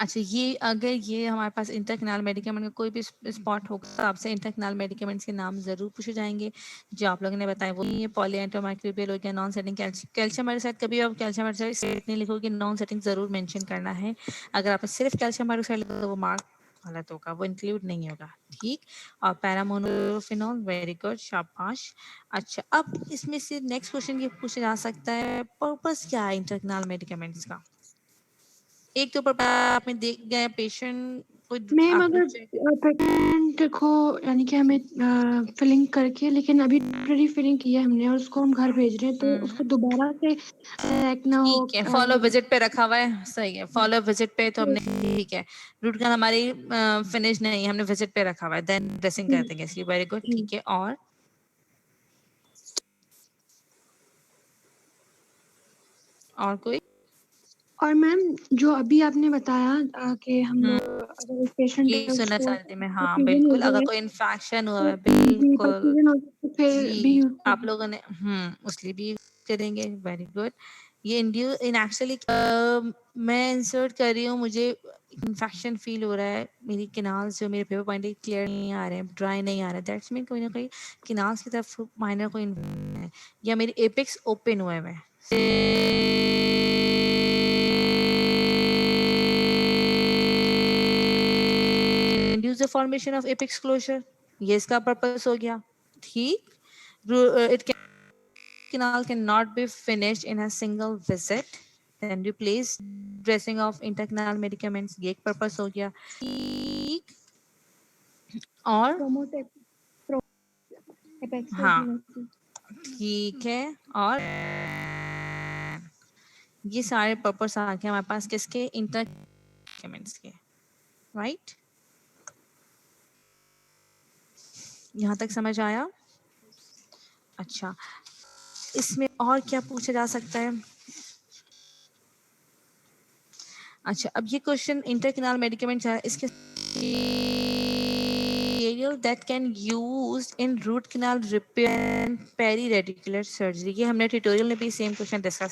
अच्छा, ये अगर ये हमारे पास इंटरकेनाल मेडिकेमेंट का कोई भी स्पॉट होगा तो आपसे इंटरकेनाल मेडिकेमेंट्स के नाम जरूर पूछे जाएंगे, जो आप लोगों ने बताया वो ये पॉली एंटीमाइक्रोबियल हो गया, नॉन सेटिंग कैल्शियम हाइड्रोक्साइड। कभी आप कैल्शियम हाइड्रोक्साइड नहीं लिखोगे, नॉन सेटिंग जरूर मेंशन करना है। अगर आपने सिर्फ कैल्शियम हाइड्रोक्साइड लिखा तो वो मार्क गलत होगा, वो इंक्लूड नहीं होगा, ठीक। और पैरामोनोफिनॉल, वेरी गुड, शाबाश। अच्छा, अब इसमें से नेक्स्ट क्वेश्चन ये पूछा जा सकता है, पर्पस क्या है इंटरकेनाल मेडिकेमेंट्स का। एक तो ऊपर आपने देख गए पेशेंट को मैम आपने अगर पेशेंट को यानी कि हमें फिलिंग करके, लेकिन अभी ऑलरेडी फिलिंग की है हमने और उसको हम घर भेज रहे हैं, तो उसको दोबारा से चेक ना हो। ठीक है, फॉलो विजिट पे रखा हुआ है, सही है, फॉलो विजिट पे तो हमने, ठीक है, रूट कैनाल हमारी फिनिश नहीं, हमने विजिट पे रखा हुआ है, देन ड्रेसिंग कर देंगे इसकी, वेरी गुड, ठीक है। और कोई? और मैम जो अभी आपने बताया कि हम अगर पेशेंट ये है सुनना उसको चाहती मैं, हाँ perfusion हो बिल्कुल, अगर जाए कोई इन्फेक्शन हुआ है, तो जी बिल्कुल perfusion हो जाए तो फिर भी जी, यूज आप लोगों ने उसलिए भी करेंगे, वेरी गुड। ये इन एक्चुअली मैं इंसर्ट कर रही हूँ, मुझे इन्फेक्शन फील हो रहा है, मेरी किनाल्स जो मेरे पेपर पॉइंट क्लियर नहीं आ रहे हैं, ड्राई नहीं आ रहे हैं, दैट्स मीन कोई ना कोई किनाल्स की तरफ माइनर कोई infection है, या मेरी एपेक्स ओपन हुए हुए हैं। Induce the formation of apex closure, ये इसका पर्पस हो गया, ठीक। It canal cannot be finished in a single visit, then replace dressing of intercanal medicaments, ये एक पर्पस हो गया, ठीक। और हाँ, ठीक है, और ये सारे पर्पस आ गए हमारे पास किसके, इंटरकेमेंट्स के, राइट। यहाँ तक समझ आया? अच्छा, इसमें और क्या पूछा जा सकता है? अच्छा, अब ये क्वेश्चन इंटरकेनाल मेडिकेमेंट है, इसके material that can used in root canal repair and periradicular surgery, ये हमने ट्यूटोरियल में भी same question discuss.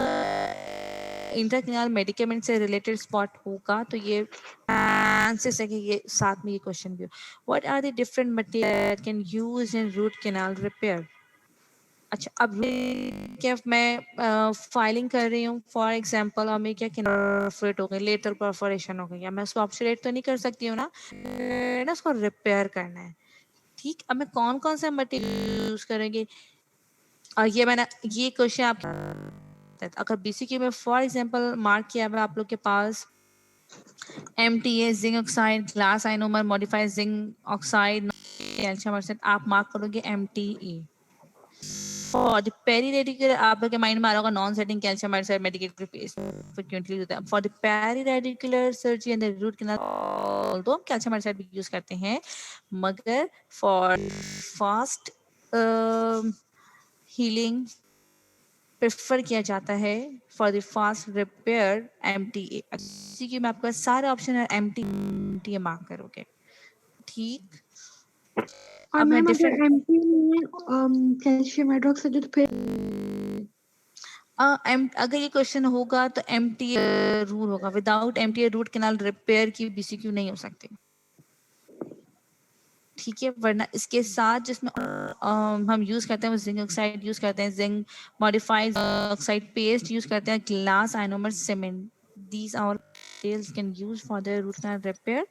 Intercanal medicament से रिलेटेड स्पॉट होगा तो ये चांसेस है कि ये साथ में ये क्वेश्चन भी हो। What are the different material that can use in root canal repair. अच्छा, अब क्या मैं फाइलिंग कर रही हूँ फॉर एग्जांपल, और मैं क्या परफोरेट हो गई, लेटरल परफोरेशन हो गई, या मैं उसको ऑब्चुरेट तो नहीं कर सकती हूँ ना, ना उसको रिपेयर करना है, ठीक। अब मैं कौन कौन सा मटेरियल यूज करेंगे, और ये मैंने ये क्वेश्चन आप अगर बीसीक्यू में फॉर एग्जांपल मार्क किया हुआ आप लोग के पास MTA zinc oxide, glass ionomer, modified zinc oxide, calcium oxide, आप मार्क करोगे MTE। फॉर द पेरीरेडिकुलर आप लोग के माइंड में आ रहा होगा non setting calcium hydroxide medicated paste frequently होता है। For the periradicular surgery and the root canal तो हम कैल्शियम हाइड्रोक्साइड भी यूज करते हैं, मगर फॉर फास्ट हीलिंग प्रेफर किया जाता है for the fast repair MTA। इसी की मैं आपका सारे ऑप्शन है MTA मार्क करोगे, ठीक। और अब मैं मैम डिफरेंट अगर एमटी में कैल्शियम हाइड्रोक्साइड तो फिर अगर ये क्वेश्चन होगा तो MTA रूल होगा, without MTA root canal repair की BCQ नहीं हो सकती, ठीक है। वरना इसके साथ जिसमें हम यूज करते हैं वो जिंक ऑक्साइड यूज करते हैं, zinc modified oxide paste use करते हैं, glass ionomer cement, these are materials can use for the root canal repair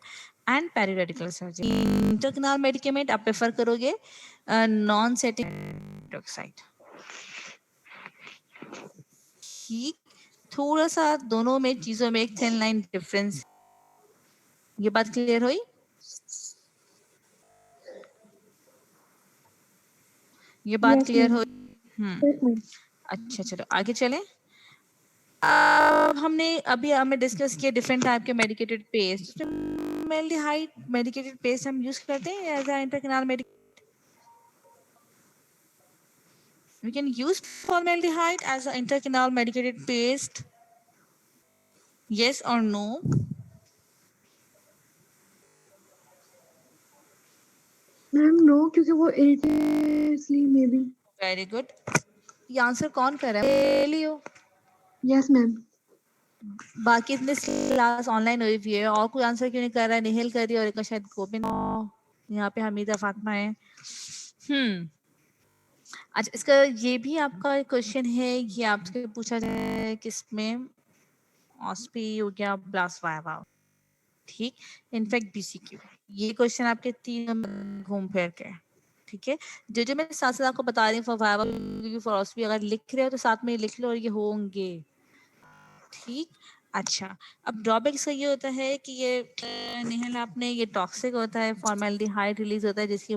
and periradicular surgery. Intercanal medicament आप प्रेफर करोगे नॉन सेटिंग ऑक्साइड, ठीक। थोड़ा सा दोनों में चीजों में एक थिन लाइन डिफरेंस, ये बात क्लियर हुई? ये बात यस क्लियर मैम। हुई? अच्छा चलो आगे चलें। अब हमने हमें डिस्कस किया डिफरेंट टाइप के मेडिकेटेड पेस्ट। मेल्डिहाइड मेडिकेटेड पेस्ट हम यूज करते हैं as a intercanal medicate. We can use formaldehyde as an intercanal medicated paste. Yes or no? Ma'am no, क्योंकि वो irritatedly may be. Very good. ये answer कौन कर रहा है? लियो। Yes ma'am. बाकी इतने क्लास ऑनलाइन हुई हुई है और कोई आंसर क्यों नहीं कर रहा है? निहिल कर रही है और एक शायद गोविंद, यहाँ पे हमीदा फातिमा है। अच्छा इसका ये भी आपका क्वेश्चन है, ये आपसे पूछा जाए किसमें, ऑस्पी हो गया ब्लास्ट वाइवा, ठीक। इनफैक्ट BCQ ये क्वेश्चन आपके 3 में घूम फिर के, ठीक है। जो मैं साथ साथ आपको बता रही हूँ फॉर वाइवा फॉर ऑस्पी अगर लिख रहे हो तो साथ में लिख लो और ये होंगे, ठीक। अच्छा अब ड्रॉबैक्स का ये होता है कि ये निहल आपने ये टॉक्सिक होता है, फॉर्मेल्डिहाइड रिलीज होता है जिसकी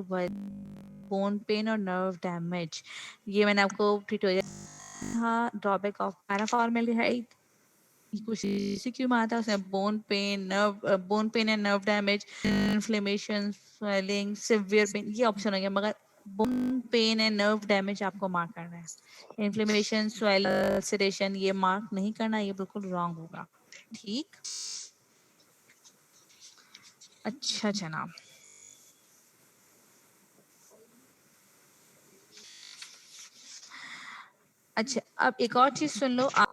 बोन पेन और नर्व डैमेज, ये मैंने आपको ट्यूटोरियल हाँ ड्रॉबैक ऑफ पैराफॉर्मेल्डिहाइड कुछ इसी क्यों आता है उसमें bone pen and nerve damage, inflammation, swelling, severe pain, ये ऑप्शन हो गया। मगर bone pen and nerve damage आपको मार्क करना है, इन्फ्लेमेशन स्वेलिंग सेडेशन ये मार्क नहीं करना, ये बिल्कुल रॉन्ग होगा, ठीक। अच्छा जनाब अच्छा अब एक और चीज सुन लो, आप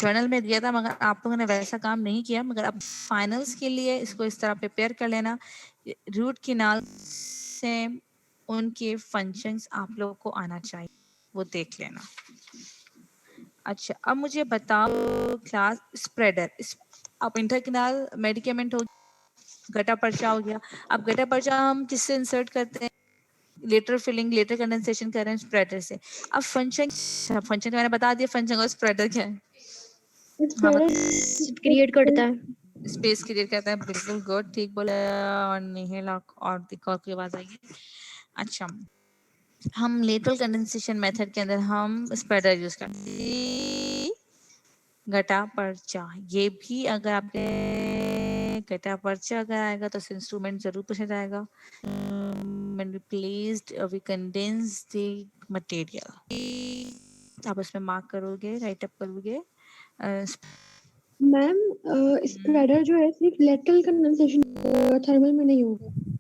जर्नल में दिया था मगर आप लोगों ने वैसा काम नहीं किया, मगर अब फाइनल्स के लिए इसको इस तरह प्रिपेयर कर लेना। रूट कैनाल से उनके फंक्शंस आप लोगों को आना चाहिए, वो देख लेना। अच्छा अब मुझे बताओ क्लास स्प्रेडर, अब इंटरकनाल मेडिकेमेंट हो, गटा पर्चा हो गया। अब गटा पर्चा हम किससे इंसर्ट करते हैं? लेटर फिलिंग लेटर कंडेंसेशन कर रहे हैं स्प्रेडर से। अब फंक्शन मैंने बता दिया, फंक्शन और स्प्रेडर क्या है? हाँ क्रिएट करता है। स्पेस क्रिएट करता है, बिल्कुल गुड, ठीक बोला। और निहिल और दिक्कत की बात आएगी। अच्छा हम लेटरल कंडेंसेशन मेथड के अंदर हम स्प्रेडर यूज करते हैं, गटा पर्चा। ये भी अगर आपने गटा पर्चा अगर आएगा तो इंस्ट्रूमेंट जरूर पूछा जाएगा। when we placed we condensed the material, आप उसमें मार्क करोगे, राइट अप करोगे। मैम स्प्रेडर जो है सिर्फ लेटरल कंडेंसेशन थर्मल में नहीं होगा।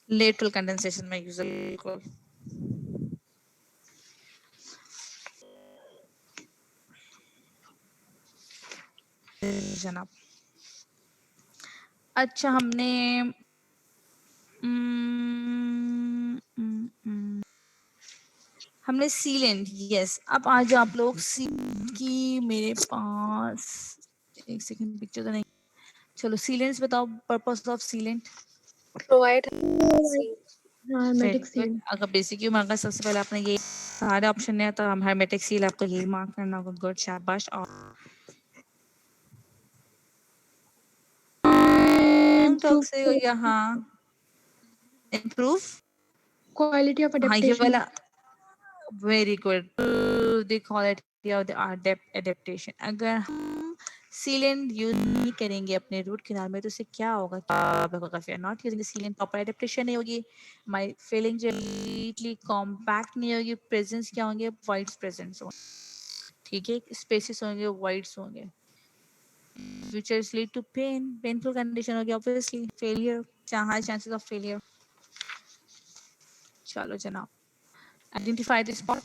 लेटरल कंडेंसेशन में यूज बिल्कुल। जनाब अच्छा हमने हमने सीलेंट, यस। अब आज आप लोग की मेरे पास एक सेकंड पिक्चर तो नहीं, चलो सीलेंट्स बताओ, पर्पस ऑफ सीलेंट। प्रोवाइड हाँ मेटिक सील। अगर बेसिक क्यों मांगा सबसे पहले आपने ये सारे ऑप्शन है तो हम हेर्मेटिक सील आपको यही मार्क करना होगा, गुड शाबाश। और टॉक्सिक हो गया, हाँ इम्प्रूव क्वालिटी ऑफ हाँ ये अडेप्टेशन। वाला very good, the quality of the adaptation. अगर हम सीलेंट यूज नहीं करेंगे अपने रूट किनारे में तो उससे क्या होगा, not using sealant proper adaptation नहीं होगी, हमारी फीलिंग जल्दी कॉम्पैक्ट नहीं होगी, प्रेजेंस क्या होंगे, वाइड्स प्रेजेंस होंगे, ठीक है, स्पेसेस होंगे वाइड्स होंगे, futures lead to painful condition होगी, obviously failure, high chances of failure. चलो जनाब, identify the spot.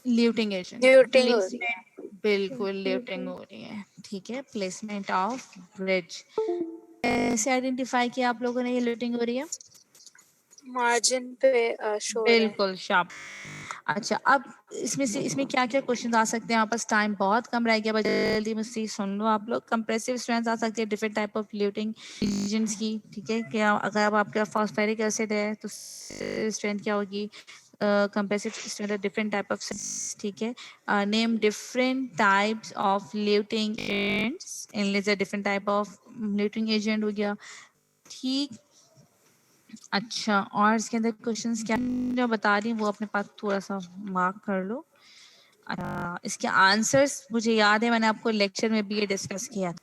Luting agent, luting हो रही है। प्लेसमेंट, बिल्कुल ल्यूटिंग हो रही है, ठीक है, प्लेसमेंट ऑफ ब्रिज कैसे आइडेंटिफाई किया आप लोगों ने ये ल्यूटिंग हो रही है, मार्जिन पे शो हो रहा है। बिल्कुल शार्प। अच्छा, अब इसमें क्या क्या क्वेश्चन आ सकते हैं, आपस टाइम बहुत कम रह गया, बस जल्दी मुझसे सुन लो आप लोग। कंप्रेसिव स्ट्रेंथ आ सकती है डिफरेंट टाइप ऑफ ल्यूटिंग एजेंट्स की, ठीक है, क्या अगर अब आपका फॉस्फेरिक एसिड है तो स्ट्रेंथ क्या होगी, compressive strength are different type of, ठीक है, name different types of luting agents, इनमें से different type of luting agent हो गया, ठीक। अच्छा, और इसके अंदर क्वेश्चंस क्या जो बता रही हूँ वो अपने पास थोड़ा सा मार्क कर लो। इसके आंसर्स मुझे याद है, मैंने आपको लेक्चर में भी ये डिस्कस किया था।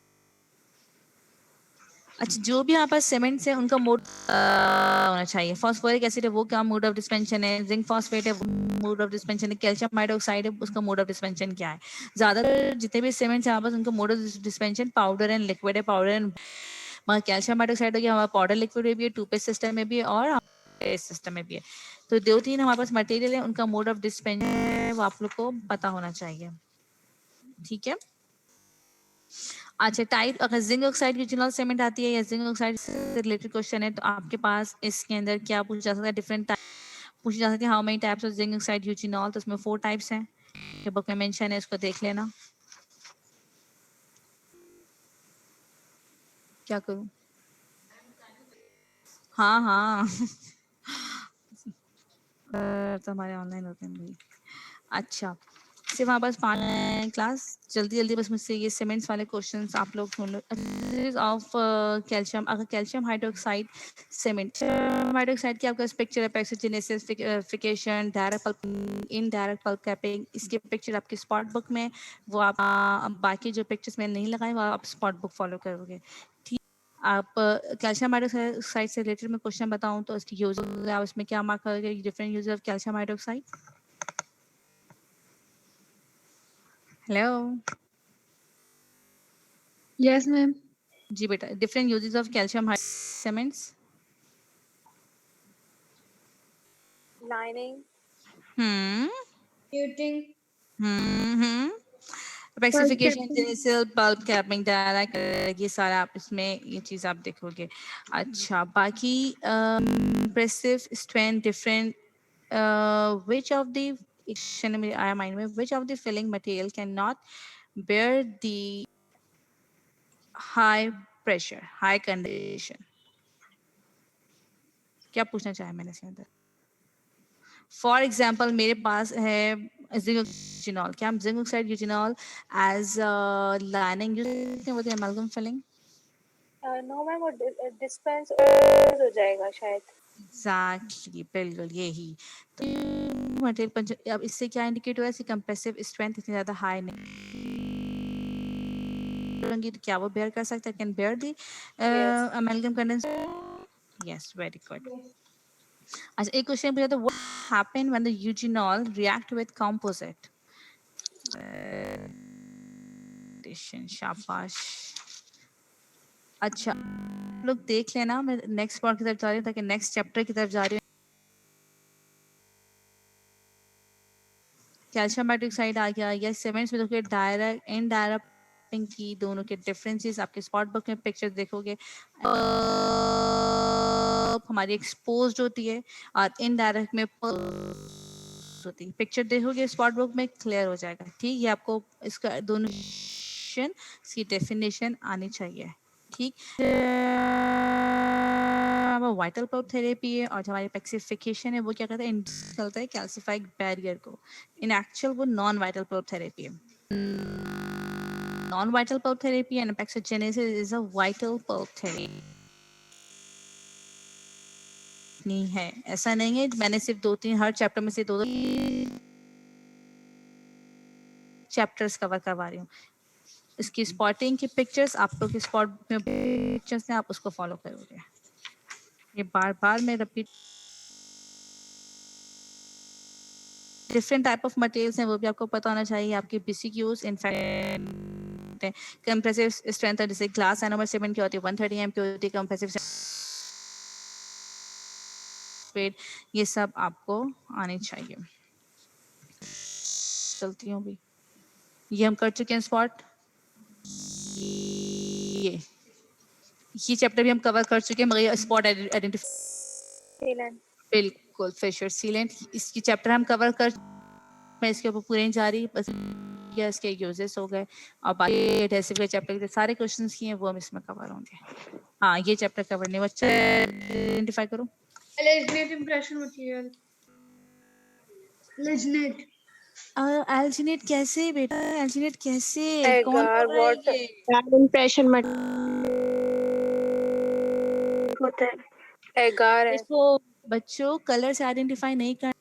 अच्छा, जो भी यहाँ पर सीमेंट्स है उनका मोड होना चाहिए, फॉस्फोरिक एसिड है वो क्या मोड ऑफ डिस्पेंशन है, जिंक फॉस्फेट है वो मोड ऑफ डिस्पेंशन है, कैल्शियम हाइड्रोक्साइड है उसका मोड ऑफ डिस्पेंशन क्या है। ज्यादातर जितने भी सीमेंट्स है आपस उनका mode of dispensation powder and liquid है, पाउडर एंड, मगर कैल्शियम हाइड्रोक्साइड हो गया हमारा पाउडर लिक्विड में भी है, टू पेज सिस्टम में भी है और सिस्टम में भी है। तो दो तीन हमारे पास मटेरियल है उनका मोड ऑफ डिस्पेंशन वो आप लोग को पता होना चाहिए, ठीक है। अच्छा, टाइप अगर जिंक ऑक्साइड यूजिनॉल सीमेंट आती है या जिंक ऑक्साइड से रिलेटेड क्वेश्चन है तो आपके पास इसके अंदर क्या पूछा जा सकता है, डिफरेंट पूछी जा सकती है, how many types of zinc oxide eugenol, तो उसमें 4 टाइप्स हैं, ये बुक में मेंशन है, इसको देख लेना। क्या करूं, हाँ हाँ तो हमारे ऑनलाइन होते हैं भाई। अच्छा, सिर्फ हमारे पास 5 क्लास, जल्दी जल्दी बस मुझसे ये सीमेंट्स वाले क्वेश्चंस आप लोग ढूंढ लो। ऑफ कैल्शियम, अगर कैल्शियम हाइड्रोक्साइड सीमेंट, हाइड्रोक्साइड की आपका पिक्चर है, पैक्सिजेनेसिफिकेशन, direct pulp, indirect pulp capping, इसके पिक्चर आपकी स्पॉट बुक में, वो आप बाकी जो पिक्चर्स मैंने नहीं लगाए वो आप स्पॉट बुक फॉलो करोगे, ठीक। आप कैल्शियम हाइड्रोक्साइड से रिलेटेड मैं क्वेश्चन बताऊं तो इसकी यूज, आप इसमें क्या मार्क करोगे, different use of calcium hydroxide. Hello, yes ma'am. जी बेटा, different uses of calcium cements. Lining, hmm luting, hmm specification, जेनेसिल, पल्प कैपिंग, डायरेक्ट, ये सारा आप इसमें ये चीज आप देखोगे। अच्छा, बाकी impressive strength different, which of the आया माइंड में, which of the filling material cannot bear the high pressure, high condition, क्या पूछना चाहे मैंने इसके अंदर। फॉर एग्जाम्पल मेरे पास है जिंक यूजिनॉल, क्या हम zinc oxide eugenol as lining use करते हैं, एमाल्गम फिलिंग। नो मैम, वो डिस्पेंस हो जाएगा शायद। एग्जैक्टली, बिल्कुल यही तो मटेरियल पंच। अब इससे क्या इंडिकेट हुआ है, इसकी कंप्रेसिव स्ट्रेंथ इतनी ज्यादा हाई नहीं होंगी तो क्या वो बेयर कर सकता है, can bear the yes. Amalgam condenser, yes, very good. अच्छा, एक क्वेश्चन पूछा था, what happen when the eugenol react with composite, शाबाश। अच्छा, लोग देख लेना, मैं नेक्स्ट पार्ट की तरफ जा रही हूँ ताकि नेक्स्ट चैप्टर की तरफ जा रही हूँ। कैल्शियम हाइड्रोक्साइड आ गया, या सीमेंट्स में देखोगे डायरेक्ट इनडायरेक्ट की दोनों के डिफरेंसेस आपके स्पॉट बुक में पिक्चर देखोगे, हमारी एक्सपोज्ड होती है और इनडायरेक्ट में होती है, पिक्चर देखोगे स्पॉट बुक में क्लियर हो जाएगा, ठीक। ये आपको इसका दोनों इसकी डेफिनेशन आनी चाहिए, ठीक। वाइटल पल्प थेरेपी है और जो हमारी पैसिफिकेशन है वो क्या करता है, करता है कैल्सिफाइड बैरियर को, इन एक्चुअल वो नॉन वाइटल पल्प थेरेपी है। Non vital pulp therapy and apexogenesis is a vital pulp therapy, देखनी है, ऐसा नहीं है मैंने सिर्फ 2-3 हर चैप्टर में से 2 चैप्टर्स कवर करवा रही हूँ। इसकी स्पॉटिंग की पिक्चर्स आप लोग के स्पॉट में पिक्चर्स हैं, आप उसको फॉलो करोगे। ये बार-बार मैं repeat different type of materials हैं, वो भी आपको पता होना चाहिए। आपके PCQs इनफैक्ट कंप्रेसिव स्ट्रेंथ जैसे ग्लास एनोमर सीमेंट की होती है 130 एम की होती है कंप्रेसिव स्ट्रेंथ, ये सब आपको आनी चाहिए। चलती हूँ भी, ये हम कर चुके हैं स्पॉट। ये चैप्टर भी हम कवर कर चुके हैं, मगर स्पॉट आइडेंटिफाई बिल्कुल फिशर सीलेंट इसकी चैप्टर हम कवर कर, मैं इसके ऊपर पूरे नहीं जा रही, बस ये इसके यूजेस हो गए और बाकी एडहेसिव के चैप्टर के सारे क्वेश्चंस किए हैं वो हम इसमें कवर होंगे। हाँ ये चैप्टर कवर नहीं, बच्चे आइडेंटिफाई करो। Alginate impression material, alginate alginate कैसे बेटा, एल्जिनेट कैसे, कौन एगार बोल रहा है वाटर ये? इम्प्रेशन होता है, एगार है, इसको बच्चों कलर से आइडेंटिफाई नहीं कर,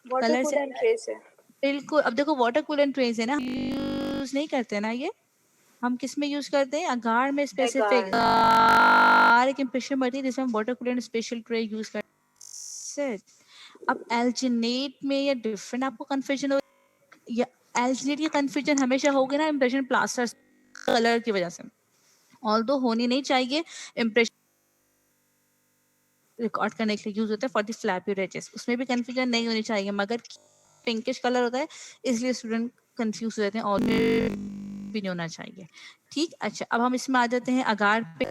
वाटर कलर से कूलेंट ट्रेस है। बिल्कुल। अब देखो वाटर कूलेंट ट्रेस है ना, यूज नहीं करते ना ये, हम किस में यूज करते हैं? अगार में स्पेसिफिक अगार एक इंप्रेशन मटेरियल जिसमें हम water coolant special tray use करते हैं। अब एल्जिनेट में ये डिफरेंट आपको कंफ्यूजन हो, या एल्जिनेट की कंफ्यूजन हमेशा होगी ना इंप्रेशन प्लास्टर कलर की वजह से, ऑल्दो होनी नहीं चाहिए। इंप्रेशन रिकॉर्ड करने के लिए यूज होता है फॉर द फ्लैपी एजेस, उसमें भी कंफ्यूजन नहीं होनी चाहिए, मगर पिंकिश कलर होता है इसलिए स्टूडेंट कंफ्यूज हो जाते हैं, और भी नहीं होना चाहिए। ठीक, अच्छा अब हम इसमें आ जाते हैं अगार पे,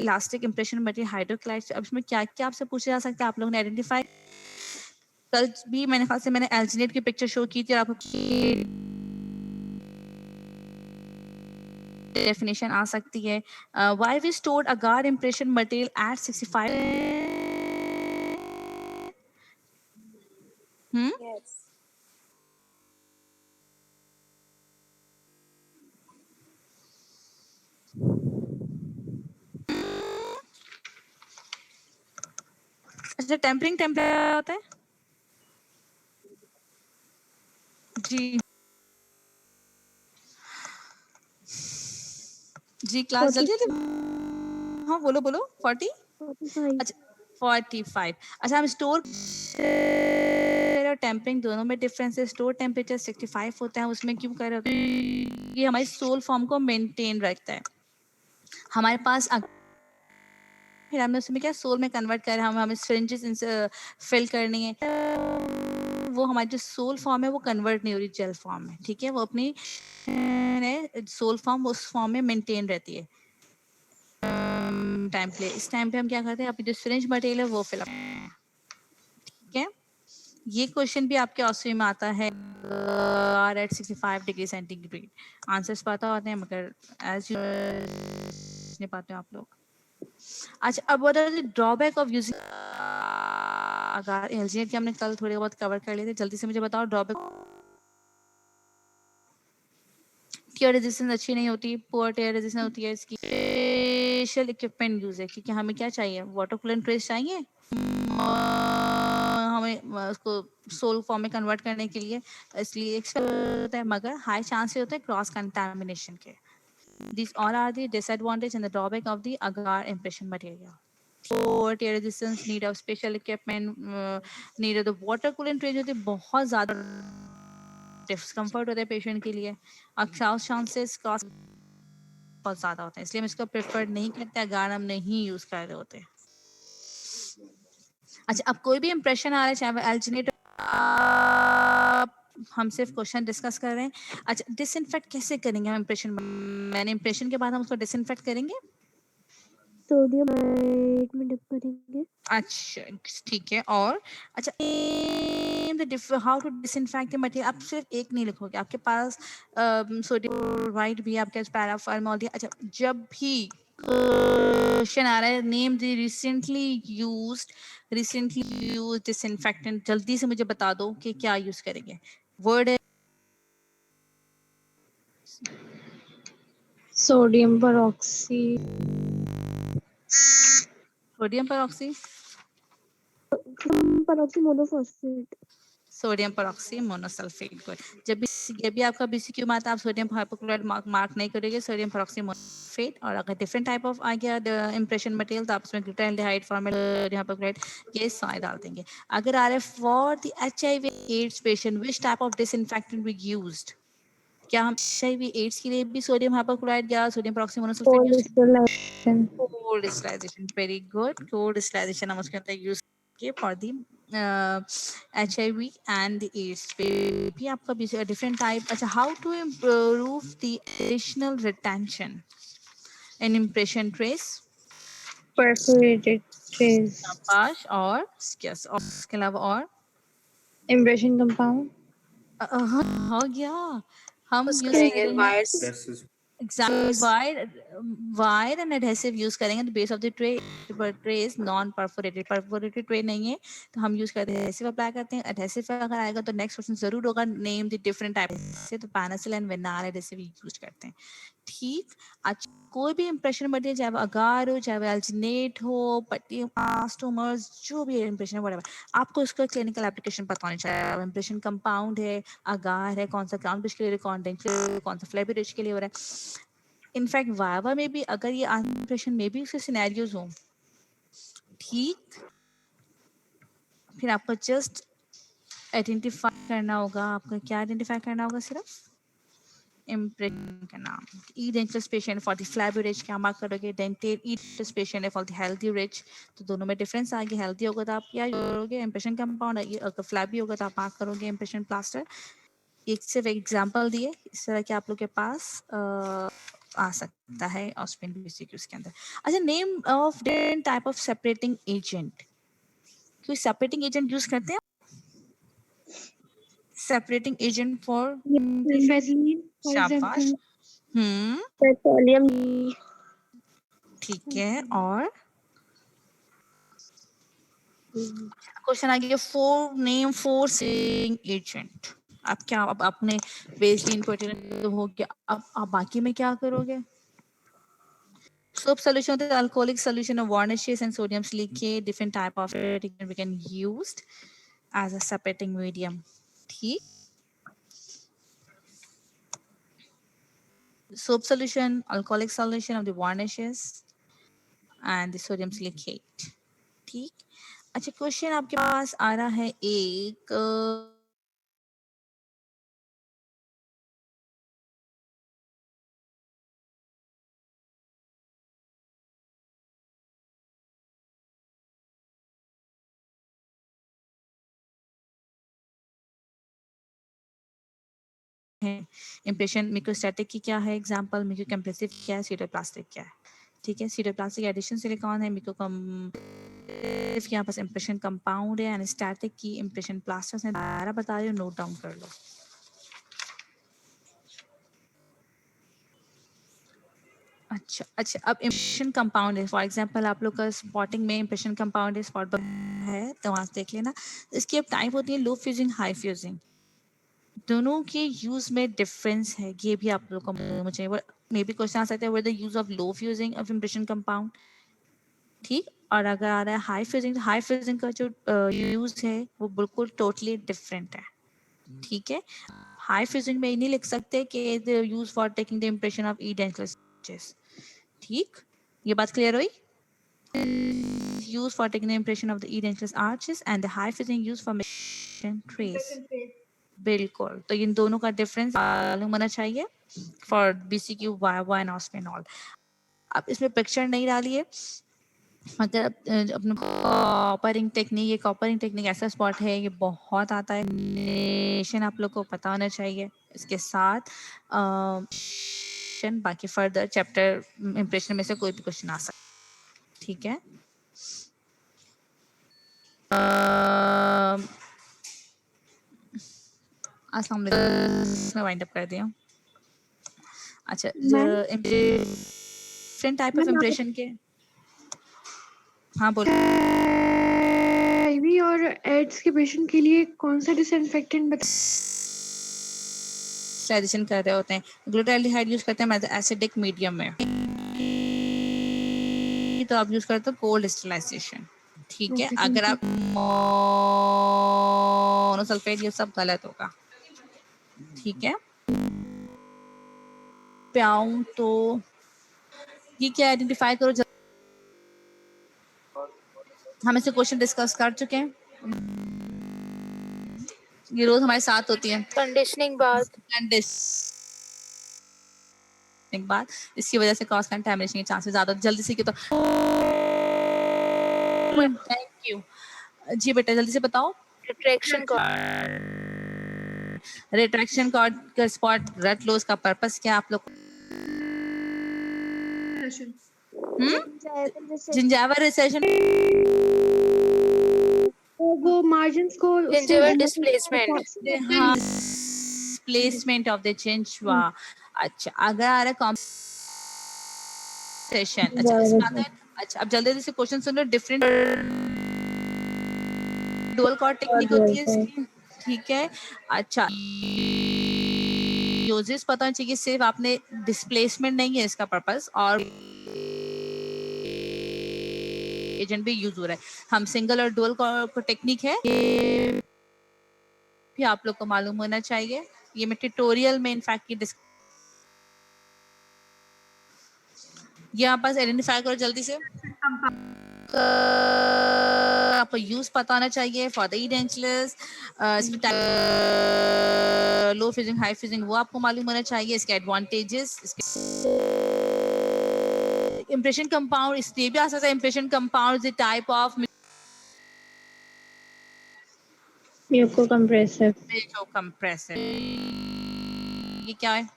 इलास्टिक इंप्रेशन मटेरियल हाइड्रोक्लाइड। अब इसमें क्या क्या आपसे पूछा जा सकता है, आप लोगों ने आइडेंटिफाई, कल भी मैंने ख्याल से मैंने एल्जिनेट की पिक्चर शो की थी और आपको डेफिनेशन आ सकती है। Why we stored agar impression material at 65 yes अच्छा टेम्परिंग टेम्परेचर होता है जी, जी क्लास जल्दी जल्दी, हाँ बोलो बोलो। 40 अच्छा 45, अच्छा हम स्टोर और टेम्परिंग दोनों में डिफरेंस है। स्टोर टेम्परेचर 65 होता है, उसमें क्यों कर रहे हो? ये हमारी सोल फॉर्म को मेंटेन रखता है। हमारे पास फिर हमने उसमें क्या सोल में कन्वर्ट कर, हम हमें सिरिंजेस फिल करनी है, वो हमारी जो सोल फॉर्म है वो कन्वर्ट नहीं हो रही जेल फॉर्म में, ठीक है, वो अपनी सोल फॉर्म उस फॉर्म में मेंटेन रहती है टाइम के लिए। इस टाइम पे हम क्या करते हैं, अपनी जो सिरिंज मटेरियल है वो फिल, ठीक है। ये क्वेश्चन भी आपके ऑस्ट्री में आता है or at 65 degree centigrade, answers पता होते हैं मगर एज नहीं पाते आप लोग। अच्छा अब what are the drawback of using agar alginate की हमने कल थोड़े बहुत कवर कर लिए थे, जल्दी से मुझे बताओ ड्रॉबैक। टीयर रेजिस्टेंस अच्छी नहीं होती, पुअर टीयर रेजिस्टेंस होती है इसकी, स्पेशल इक्विपमेंट यूज है, क्योंकि हमें क्या चाहिए, वाटर कूलेंट ट्रेस चाहिए हमें उसको सोल फॉर्म में कन्वर्ट करने के लिए, इसलिए होता है, मगर हाई चांसेस होते हैं क्रॉस कंटामिनेशन के। These all are the disadvantage and the drawback of the agar impression material. Poor tear resistance, need of special equipment, need of the water coolant range होती है, बहुत ज़्यादा डिस्कम्फर्ट होता है patient के लिए, और चांसेस क्रॉस बहुत ज़्यादा होते हैं, इसलिए हम इसको प्रेफर नहीं करते, अगार हम नहीं यूज़ कर रहे होते। अच्छा अब कोई भी इंप्रेशन आ रहा है, चाहे वो एल्जिनेट, हम सिर्फ क्वेश्चन डिस्कस कर रहे हैं। अच्छा डिसइंफेक्ट कैसे करेंगे हम इंप्रेशन, मैंने इंप्रेशन के बाद हम उसको डिसइंफेक्ट करेंगे, सोडियम बाइट में डिप करेंगे। अच्छा ठीक है, और अच्छा how to disinfect the material, आप सिर्फ एक नहीं लिखोगे, आपके पास सोडियम वाइट भी, आपके पास पैराफॉर्मल, अच्छा जब भी क्वेश्चन आ रहा है name the recently used disinfectant, जल्दी से मुझे बता दो कि क्या यूज करेंगे। वर्ड है sodium परऑक्सी, sodium peroxy, peroxy monophosphate. Sodium peroxy monosulphate. Good. जब भी आपका बीसीक्यू में आता है आप सोडियम हाइपोक्लोराइड मार्क नहीं करोगे, सोडियम पेरोक्सी मोनोसल्फेट। और अगर डिफरेंट टाइप ऑफ आ गया इंप्रेशन मटेरियल तो आप उसमें ग्लूटाल्डिहाइड फॉर्मेल्डिहाइड हाइपोक्लोराइड ये सारे डाल देंगे। अगर आ रहे for the HIV AIDS patient which type of disinfectant we used, क्या हम एचआईवी एड्स के लिए भी सोडियम हाइपोक्लोराइड या sodium peroxymonosulfate use Cold cold distillation? Very good. Cold distillation हम उसके अंदर यूज किए for the HIV and the AIDS पे भी आपका डिफरेंट टाइप। अच्छा, how to improve the additional retention in impression trays? perforated trays. शाबाश। और यस, और इसके अलावा और Impression compound. हो गया। हम उसके यूज रहेंगे करेंगे wires. Exactly. Wire and adhesive use करेंगे तो base of the tray is non perforated। perforated tray नहीं है तो हम use करते हैं adhesive अप्लाई करते हैं। adhesive अगर आएगा तो next क्वेश्चन जरूर होगा name the different type से, तो penicillin and vinyl adhesive use करते हैं। ठीक। आज कोई भी इंप्रेशन मटेरियल, चाहे वो अगार हो, चाहे वो एल्जिनेट हो, पट्टी, मास्टोमर्स, जो भी इंप्रेशन है whatever, आपको इसका क्लिनिकल एप्लीकेशन पता होनी चाहिए। इंप्रेशन कंपाउंड है, अगार है, कौन सा क्राउन ब्रिज के लिए, कौन सा फ्लैबी रिज के लिए हो रहा है। इनफैक्ट वाइवा में भी अगर ये इंप्रेशन में भी उसके सिनेरियोज हों, ठीक, फिर आपको जस्ट आइडेंटिफाई करना होगा। आपको क्या आइडेंटिफाई करना होगा? सिर्फ इम्प्रेशन का नाम। Edentulous patient for the flabby ridge क्या मार्क करोगे? डेंटेड ई पेशेंट है फॉर द हेल्दी रिज। तो दोनों में डिफरेंस आ गया। हेल्दी होगा तो आप क्या करोगे? Impression compound. अगर फ्लैबी होगा तो आप मार्क करोगे इम्प्रेशन प्लास्टर। एक सिर्फ एग्जांपल दिए, इस तरह के आप लोग के पास आ सकता है ऑस्पिन बीसीक्यूज के अंदर। अच्छा, name of different type of separating agent. कोई सेपरेटिंग एजेंट यूज करते हैं? Separating agent for Vaseline, for शाबाश। example. Petroleum. ठीक है। और क्वेश्चन आ गया four name four separating agent. आप क्या, अब आपने वेस्लिन पेट्रोलियम हो गया, अब आप बाकी में क्या करोगे? Soap solution, the alcoholic solution of varnishes and sodium silicate, different type of it we can used as a separating medium. ठीक। Soap solution, alcoholic solution of the varnishes and the sodium silicate. ठीक। अच्छा, question आपके पास आ रहा है एक impression मिक्रोस्टैटिक की क्या है एग्जांपल, मिक्रो कंप्रेसिव क्या है, सीडोप्लास्टिक क्या है। ठीक है, सीडोप्लास्टिक एडिशन सिलिकॉन है, मिक्रो यहाँ पास इम्प्रेशन कंपाउंड है, एनेस्टैटिक की इम्प्रेशन प्लास्टर्स है। दोबारा बता रही हूँ, नोट डाउन कर लो। अच्छा अच्छा, अब इम्प्रेशन कंपाउंड है, फॉर एग्जांपल आप लोग का स्पॉटिंग में इम्प्रेशन कंपाउंड है, स्पॉट है तो वहां से देख लेना। इसकी अब टाइप होती है लो फ्यूजिंग, हाई फ्यूजिंग। दोनों के यूज में डिफरेंस है, ये भी आप लोग को मुझे मे बी क्वेश्चन आ सकता है, the use of low fusing of impression compound. ठीक। और अगर आ रहा है हाई फ्यूजिंग, तो हाई फ्यूजिंग का जो यूज है वो बिल्कुल टोटली डिफरेंट है। ठीक है, हाई फ्यूजिंग में ये नहीं लिख सकते कि the use for taking the impression of E dental. ठीक, ये बात क्लियर हुई? Used for taking the impression of the edentulous arches and the high fusing used for impression trace. बिल्कुल, तो इन दोनों का डिफरेंस मालूम होना चाहिए फॉर बीसीक्यू, वाइवा एंड ऑस्फेनॉल। अब इसमें पिक्चर नहीं डाली है, मगर अपने कॉपरिंग टेक्निक, ये कॉपरिंग टेक्निक ऐसा स्पॉट है, ये बहुत आता है नेशन, आप लोग को पता होना चाहिए। इसके साथ बाकी फर्दर चैप्टर इंप्रेशन में से कोई भी क्वेश्चन आ सकता है। ठीक है, अस्सलाम वालेकुम, वाइंड अप कर दिया। अच्छा, डिफरेंट टाइप ऑफ इंप्रेशन के, हाँ बोलो। आईवी और एड्स के पेशेंट के लिए कौन सा डिसइंफेक्टेंट स्टेरिलाइजेशन कर रहे होते हैं, ग्लूटाल्डिहाइड यूज करते हैं एसिडिक मीडियम में, तो आप यूज करते हो कोल्ड स्टेरिलाइजेशन। ठीक है, Okay, अगर thank आप मोनोसल्फेट, ये सब गलत होगा, ठीक है। पे आऊं तो ये क्या आइडेंटिफाई करो, हम ऐसे क्वेश्चन डिस्कस कर चुके हैं, ये रोज हमारे साथ होती है कंडीशनिंग बात। एक बात, इसकी वजह से क्रॉस कंटैमिनेशन के चांसेस ज्यादा, जल्दी से तो थैंक यू जी बेटा, जल्दी से बताओ। रिट्रैक्शन रिट्रैक्शन कॉर्ड का स्पॉट रट लो, उसका पर्पस क्या आप लोग, जिंजाइवल रिसेशन, वो मार्जिन्स को उससे जिंजिवल डिस्प्लेसमेंट। हाँ, प्लेसमेंट ऑफ द जिंजवा। अच्छा, अगर आ रहा है सेशन, अच्छा इसमें आता है, अच्छा अब जल्दी से क्वेश्चन सुनो, डिफरेंट डुअल कॉर्ड टेक्निक होती है इसकी, ठीक है। अच्छा, यूजेस पता होना चाहिए, सिर्फ आपने डिस्प्लेसमेंट नहीं है इसका पर्पस, और एजेंट भी यूज हो रहा है, हम सिंगल और डुअल कॉर्ड टेक्निक है, ये भी आप लोग को मालूम होना चाहिए। ये मैं ट्यूटोरियल में इनफैक्ट की ये आप बस आइडेंटिफाई करो जल्दी से, आपको यूज पता होना चाहिए for the edentulous, low fusing, high fusing, वो आपको मालूम होना चाहिए, इसके एडवांटेजेस, इसके इंप्रेशन कंपाउंड, इसलिए भी आ सकता है impression compound the type of mucocompressive. Mucocompressive, ये क्या है?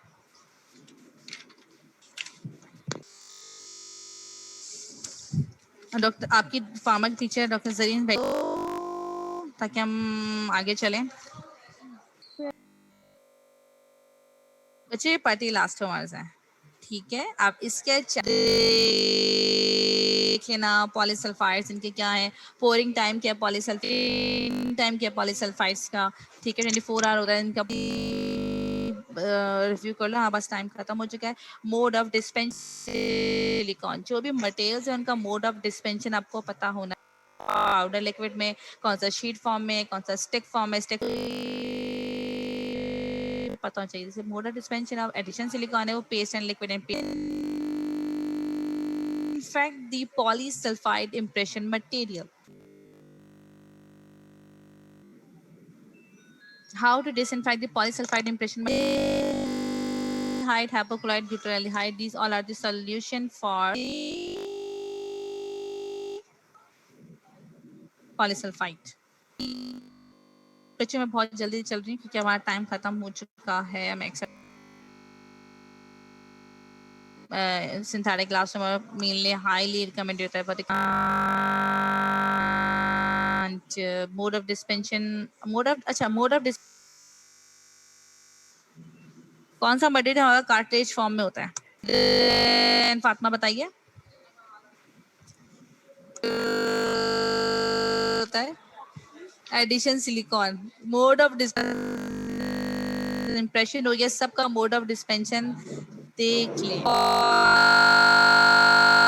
डॉक्टर, आपकी फार्मा की टीचर डॉक्टर जरीन भाई, ताकि हम आगे चलें। बच्चे पार्टी लास्ट हमारे हैं, ठीक है। आप इसके देखे ना, पॉलीसल्फाइड्स इनके क्या है, पोरिंग टाइम क्या है, पॉलीसल्फाइड टाइम क्या है पॉलीसल्फाइड्स का, ठीक है। 24 आवर होता है इनका, रिव्यू कर लो। हाँ बस टाइम खत्म हो चुका है। मोड ऑफ डिस्पेंस सिलिकॉन, जो भी मटेरियल्स है उनका मोड ऑफ डिस्पेंशन आपको पता होना, पाउडर लिक्विड में कौन सा, शीट फॉर्म में कौन सा, स्टिक फॉर्म में, स्टिक पता होना चाहिए। जैसे mode of dispension of addition silicon है वो paste and liquid and in fact the polysulphide impression material, how to disinfect the polysulfide impression, hide, hypochlorite, butyraldehyde, these all are the solution for polysulfide। बच्चों मैं बहुत जल्दी चल रही हूँ क्योंकि हमारा टाइम खत्म हो चुका है। मैं synthetic elastomer mainly highly recommended for the mode of dispensation, mode of कौन सा मटेरियल हमारा कार्ट्रिज फॉर्म में होता है? फातिमा बताइए। होता है addition silicon. Mode of impression हो गया, सबका मोड ऑफ डिस्पेंशन देख ले।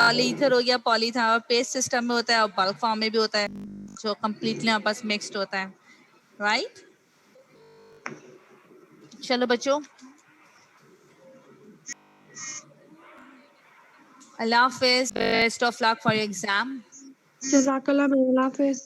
पॉलीथर हो गया, पॉलीथर पेस्ट सिस्टम में होता है और बल्क फॉर्म में भी होता है, जो कंप्लीटली आपस मिक्स्ड होता है, राइट। चलो बच्चों, अल्लाह हाफिज, best of luck for your exam. जज़ाकल्लाह, अल्लाह हाफिज।